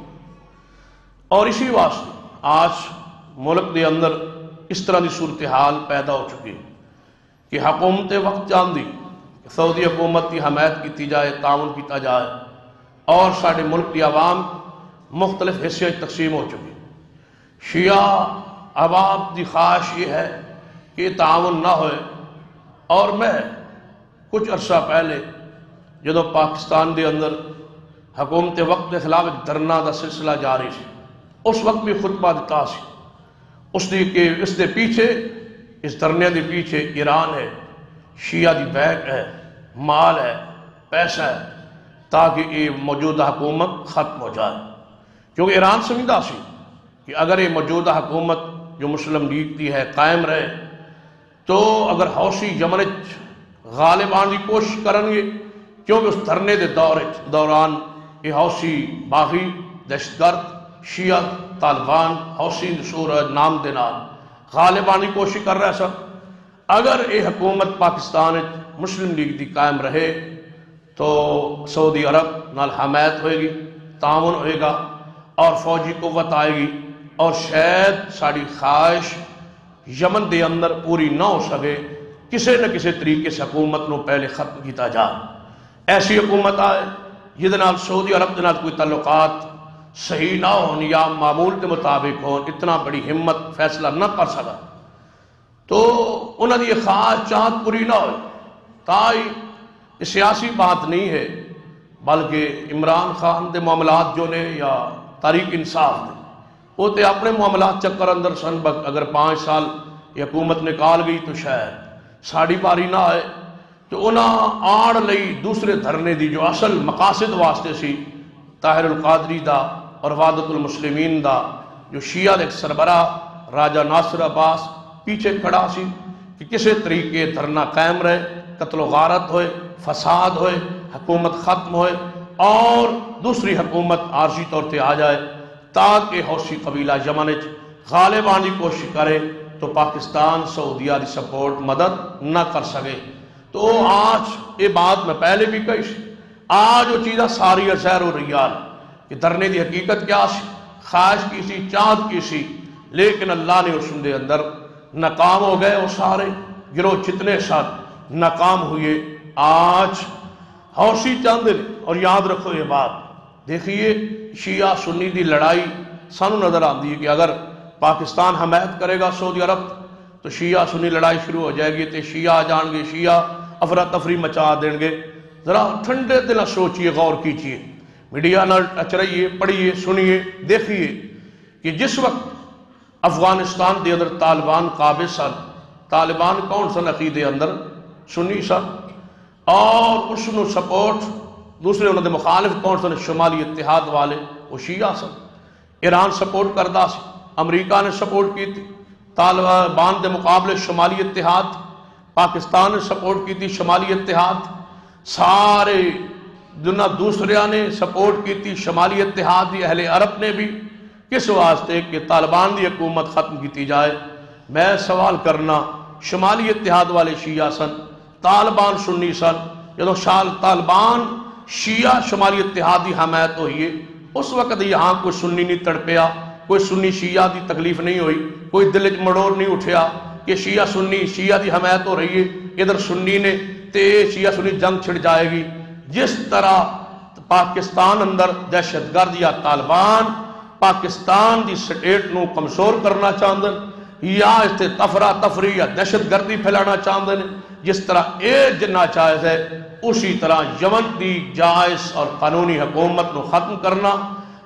اور اسی واسطے آج ملک دے اندر اس طرح دی صورتحال پیدا ہو چکی کہ حکومت وقت جان دی سعودی حکومت کی حمایت کی جائے، تعاون کیتا جائے، اور ساڑھے ملک کی عوام مختلف حصے تقسیم ہو چکی۔ شیعہ عوام دی خواہش یہ ہے کہ تعاون نہ ہوئے، اور میں کچھ عرصہ پہلے جدو پاکستان دے اندر حکومت وقت کے خلاف ایک دھرنا دا سلسلہ جاری سی، اس وقت بھی خطبہ دیتا سی، اس نے پیچھے اس دھرنے کے پیچھے ایران ہے، شیعہ دی بیک ہے، مال ہے، پیسہ ہے، تاکہ یہ موجودہ حکومت ختم ہو جائے. کیونکہ ایران سمجھتا سی کہ اگر یہ موجودہ حکومت جو مسلم لیگ کی ہے قائم رہے تو اگر حوثی یمن غالب آنے کی کوشش کریں گے، کیونکہ اس دھرنے کے دوران یہ حوثی باغی دہشت گرد شیعہ طالبان حوثی سورج نام دے نال غالب آنے کی کوشش کر رہا ہے. سب اگر یہ حکومت پاکستان مسلم لیگ دی قائم رہے تو سعودی عرب نال حمایت ہوئے گی، تعاون ہوئے گا اور فوجی قوت آئے گی، اور شاید ساری خواہش یمن دے اندر پوری نہ ہو سکے، کسی نہ کسی طریقے سے حکومت نو پہلے ختم کیتا جائے. ایسی حکومت آئے جہدے نال سعودی عرب دے نال کوئی تعلقات صحیح نہ ہون یا معمول کے مطابق ہون، اتنا بڑی ہمت فیصلہ نہ کر سکا تو انہوں نے یہ خواہش چاہت پوری نہ ہوئی. تائی یہ سیاسی بات نہیں ہے، بلکہ عمران خان دے معاملات جو نے یا تحریک انصاف نے وہ تے اپنے معاملات چکر اندر سن. اگر 5 سال یہ حکومت نکال گئی تو شاید ساڑی باری نہ آئے، تو انہاں آڑ لئی دوسرے دھرنے دی جو اصل مقاصد واسطے سی طاہر القادری دا اور وحدت المسلمین دا جو شیعہ دے سربراہ راجہ ناصر عباس پیچھے کھڑا سی کہ کسی طریقے دھرنا قائم رہے، قتل و غارت ہوئے، فساد ہوئے، حکومت ختم ہوئے اور دوسری حکومت عارضی طور پہ آ جائے تاکہ حوثی قبیلہ یمن غالب آنے کی کوشش کرے تو پاکستان سعودیہ دی سپورٹ مدد نہ کر سکے. تو آج یہ بات میں پہلے بھی کہی سی، آج وہ چیزیں ساری ظاہر ہو رہی ہے کہ دھرنے دی حقیقت کیا سی، خواہش کی سی، چاہت کی سی، لیکن اللہ نے اس دے اندر ناکام ہو گئے. وہ سارے گروہ جتنے ساتھ ناکام ہوئے. آج حوثی چاندے اور یاد رکھو یہ بات، دیکھیے شیعہ سنی دی لڑائی سانو نظر آتی ہے کہ اگر پاکستان حمایت کرے گا سعودی عرب تو شیعہ سنی لڑائی شروع ہو جائے گی، تے شیعہ آ جان گے، شیعہ افراتفری مچا دیں گے. ذرا ٹھنڈے دل سوچئے، غور کیجئے، میڈیا نہ اچرئیے، پڑھیے، سنیے، دیکھیے کہ جس وقت افغانستان دے اندر طالبان قابض سن، طالبان کون سن عقیدے اندر سنی سن، اور اس نو سپورٹ دوسرے انہوں نے مخالف کون سن شمالی اتحاد والے وہ شیعہ سن. ایران سپورٹ کردہ سی، امریکہ نے سپورٹ کی تھی طالبان دے مقابلے شمالی اتحاد، پاکستان نے سپورٹ کی تھی شمالی اتحاد، سارے دنیا دوسرے نے سپورٹ کی تھی شمالی اتحاد دی، اہل عرب نے بھی، کس واسطے کہ طالبان دی حکومت ختم کی جائے. میں سوال کرنا، شمالی اتحاد والے شیعہ سن، طالبان سنی سن. جدو طالبان شیعہ شمالی اتحاد دی حمایت ہوئی ہے، اس وقت یہاں کوئی سنی نہیں تڑپیا، کوئی سنی شیعہ دی تکلیف نہیں ہوئی، کوئی دل وچ مڑوڑ نہیں اٹھیا کہ شیعہ سنی شیعہ دی حمایت ہو رہی ہے، ادھر سنی نے تے شیعہ سنی جنگ چھڑ جائے گی. جس طرح پاکستان اندر دہشت گرد یا طالبان پاکستان دی سٹیٹ نو کمزور کرنا چاہتے ہیں یا اس تے تفری یا دہشت گردی پھیلانا چاہتے ہیں، جس طرح اے جنہ جائز ہے اسی طرح یمن دی جائز اور قانونی حکومت نو ختم کرنا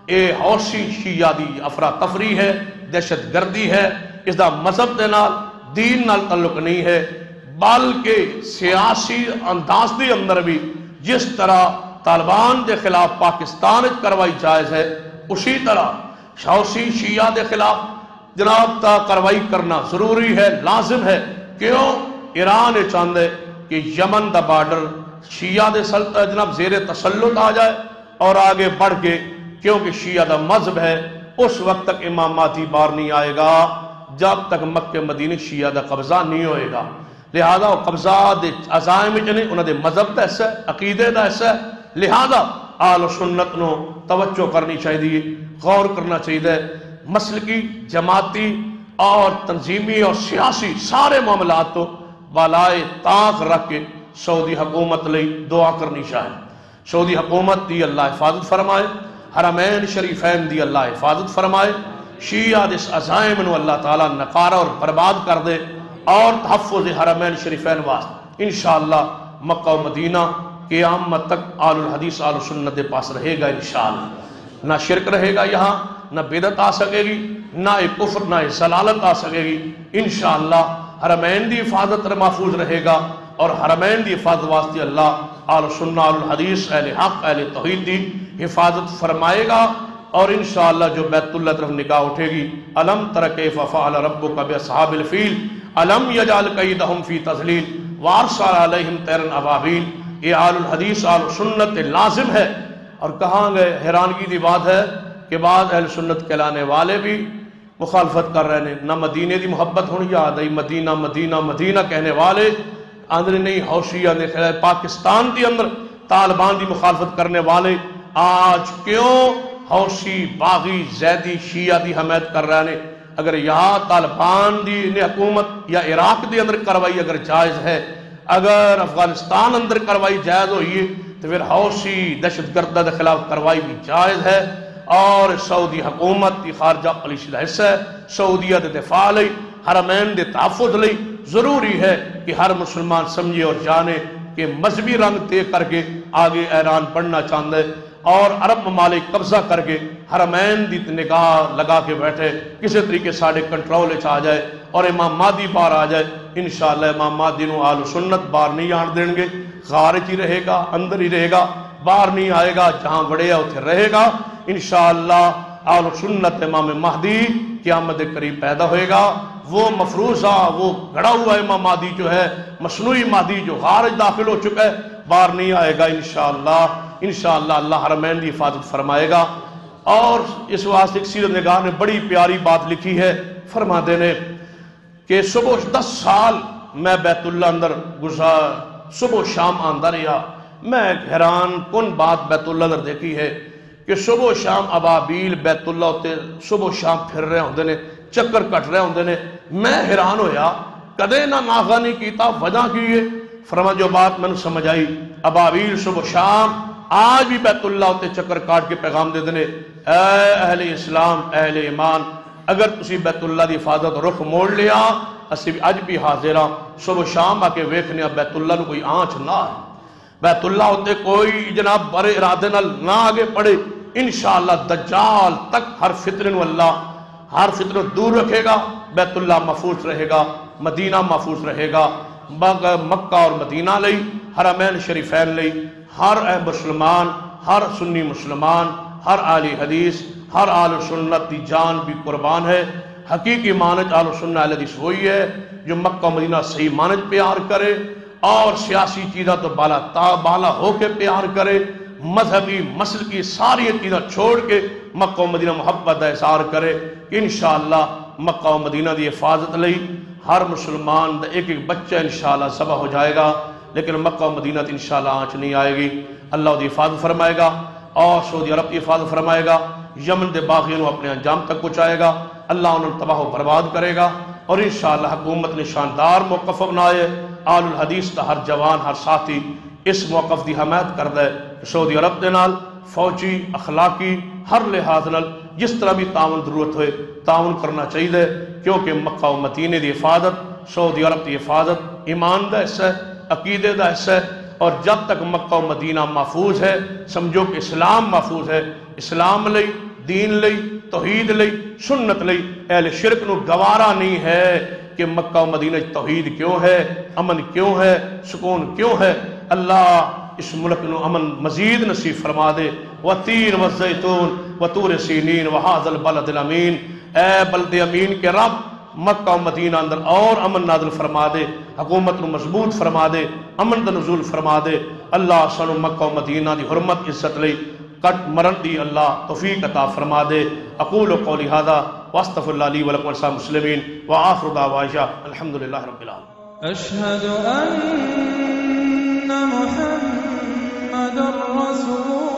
اے حوثی شیعہ دی افراتفری ہے، دہشت گردی ہے. اس دا مذہب دے نال دین نال تعلق نہیں ہے، بلکہ سیاسی انداز دے اندر بھی جس طرح طالبان دے خلاف پاکستان کروائی جائز ہے اسی طرح حوثی شیعہ دے خلاف جناب تا کروائی کرنا ضروری ہے، لازم ہے. کیوں؟ ایران چاہتے کہ یمن دا بارڈر شیعہ دے جناب زیر تسلط آ جائے اور آگے بڑھ کے، کیونکہ شیعہ دا مذہب ہے، اس وقت تک اماماتی بار نہیں آئے گا جب تک مکہ مدینہ شیعہ دا قبضہ نہیں ہوئے گا. لہذا وہ قبضہ دے عزائم چنے انہوں دے مذہب دا حصہ ہے، عقیدے دا حصہ ہے. لہذا آل و سنت نو توجہ کرنی چاہیے، غور کرنا چاہیے. مسلکی، جماعتی اور تنظیمی اور سیاسی سارے معاملات تو بالائے طاق رکھ کے سعودی حکومت لئی دعا کرنی چاہیے. سعودی حکومت دی اللہ حفاظت فرمائے، حرمین شریفین دی اللہ حفاظت فرمائے، شیعہ دس عزائم نو اللہ تعالیٰ نکارہ اور برباد کر دے اور تحفظ حرمین شریفین واسطے انشاءاللہ مکہ و مدینہ قیامت تک آل الحدیث آل سنت دے پاس رہے گا انشاءاللہ. نہ شرک رہے گا یہاں، نہ بدعت آ سکے گی، نہ کفر نہ ضلالت آ سکے گی انشاءاللہ۔ حرمین دی حفاظت محفوظ رہے گا، اور حرمین دی حفاظت واسطے اللہ اہل سنہ اہل الحدیث اہل حق اہل توحید دی حفاظت فرمائے گا۔ اور انشاءاللہ جو بیت اللہ طرف نگاہ اٹھے گی، الم تر کیف فعل ربک باصحاب الفیل الم یجعل کیدہم فی تضلیل وارسل علیہم طیرا ابابیل۔ یہ اہل الحدیث اہل سنت لازم ہے۔ اور کہاں گئے؟ حیرانگی دی بات ہے کہ بعض اہل سنت کہلانے والے بھی مخالفت کر رہے ہیں۔ نہ مدینے دی محبت ہونی یاد آئی، مدینہ مدینہ مدینہ کہنے والے اندر نہیں حوثیہ نے پاکستان دی اندر طالبان دی مخالفت کرنے والے آج کیوں حوثی باغی زیدی شیعہ دی حمایت کر رہے ہیں؟ اگر یہاں طالبان دی نے حکومت یا عراق دی اندر کروائی اگر جائز ہے، اگر افغانستان اندر کروائی جائز ہوئی ہے، تو پھر حوثی دہشت گردہ کے خلاف کروائی بھی جائز ہے۔ اور سعودی حکومت دی خارجہ پالیسی دا حصہ ہے، سعودیہ دے دفاع لئی، حرمین دے تحفظ لئی ضروری ہے کہ ہر مسلمان سمجھے اور جانے کہ مذہبی رنگ طے کر کے آگے ایران بڑھنا چاہتا ہے، اور عرب ممالک قبضہ کر کے حرمین دی نگاہ لگا کے بیٹھے، کسی طریقے ساڑھے کنٹرول آ جائے اور امام مہدی باہر آ جائے۔ انشاءاللہ امام مہدی نو اہل سنت باہر نہیں آن دیں گے، خارج ہی رہے گا، اندر ہی رہے گا، باہر نہیں آئے گا، جہاں بڑھے اتھے رہے گا انشاءاللہ۔ اہل سنت امام مہدی قیامت قریب پیدا ہوئے گا۔ وہ مفروضہ وہ گھڑا ہوا امام مہدی جو ہے، مصنوعی مہدی جو خارج داخل ہو چکا ہے، باہر نہیں آئے گا انشاءاللہ۔ انشاءاللہ اللہ حرمین دی حفاظت فرمائے گا۔ اور اس واسطے ایک سیرت نگار نے بڑی پیاری بات لکھی ہے، فرماتے ہیں کہ صبح 10 سال میں بیت اللہ اندر گزار، صبح شام آندہ رہا۔ میں ایک حیران کن بات بیت اللہ اندر دیکھی ہے کہ صبح شام ابابیل بیت اللہ ہوتے صبح شام پھر رہے ہوندے نے، چکر کٹ رہے ہوندے نے۔ میں حیران ہویا، کدے نہ ناغا نہیں کیتا، وجہ کی ہے؟ فرما جو بات میں نے سمجھ آئی، ابابیل صبح شام آج بھی بیت اللہ ہوتے چکر کاٹ کے پیغام دے دینے، اے اہل اسلام اہل ایمان، اگر تسی بیت اللہ دی حفاظت رخ موڑ لیا، اسی بھی اج بھی حاضرہ صبح شام آ کے ویکھنے بیت اللہ نو کوئی آنچ نہ ہے، بیت اللہ ہوتے کوئی جناب برے ارادے نال نہ آگے پڑے۔ انشاءاللہ دجال تک ہر فتنہ نو اللہ ہر فتنہ دور رکھے گا، بیت اللہ محفوظ رہے گا، مدینہ محفوظ رہے گا۔ مکہ اور مدینہ لئی، حرمین شریفین لئی ہر مسلمان، ہر سنی مسلمان، ہر اہل حدیث، ہر اہل سنت دی جان بھی قربان ہے۔ حقیقی مانج اہل سنت اہل حدیث وہی ہے جو مکہ مدینہ صحیح مانج پیار کرے، اور سیاسی چیزاں تو بالا ہو کے پیار کرے، مذہبی مسلکی ساری چیزاں چھوڑ کے مکہ و مدینہ محبت کا اظہار کرے۔ انشاءاللہ مکہ و مدینہ دی حفاظت لئی ہر مسلمان ایک ایک بچہ انشاءاللہ ذبح ہو جائے گا، لیکن مکہ و مدینہ انشاءاللہ آنچ نہیں آئے گی۔ اللہ دی حفاظت فرمائے گا، اور سعودی عرب کی حفاظت فرمائے گا، یمن دے باغیوں اپنے انجام تک پہنچائے گا، اللہ انہوں تباہ و برباد کرے گا۔ اور انشاءاللہ حکومت نے شاندار موقف بنائے، آل الحدیث کا ہر جوان ہر ساتھی اس موقف دی حمایت کر دے۔ سعودی عرب دے نال فوجی اخلاقی ہر لحاظ نال جس طرح بھی تعاون ضرورت ہوئے تعاون کرنا چاہیے، کیونکہ مکہ و مدینہ دی حفاظت، سعودی عرب دی حفاظت ایمان دا حصہ ہے، عقیدے دا حصہ ہے، اور جب تک مکہ و مدینہ محفوظ ہے سمجھو کہ اسلام محفوظ ہے۔ اسلام لئی، دین لئی، توحید لئی، سنت لئی اہل شرک نو گوارا نہیں ہے کہ مکہ و مدینہ توحید کیوں ہے، امن کیوں ہے، سکون کیوں ہے۔ اللہ اس ملک نو امن مزید نصیب فرما دے۔ وَالتِّينِ وَالزَّيْتُونِ وَطُورِ سِينِينَ وَهَٰذَا الْبَلَدِ الْأَمِينَ، اے بلد امین کے رب مکہ و مدینہ اندر اور امن نازل فرما دے، حکومت نو مضبوط فرما دے، امن دا نزول فرما دے۔ اللہ سانو مکہ و مدینہ دی حرمت عزت لئی کٹ مرن دی اللہ توفیق عطا فرما دے۔ اقول قولی ھذا واستغفر اللہ لی ولکم ولسائر المسلمین وآخر دعوانا الحمدللہ رب العالمین۔ أشهد أن محمد رسول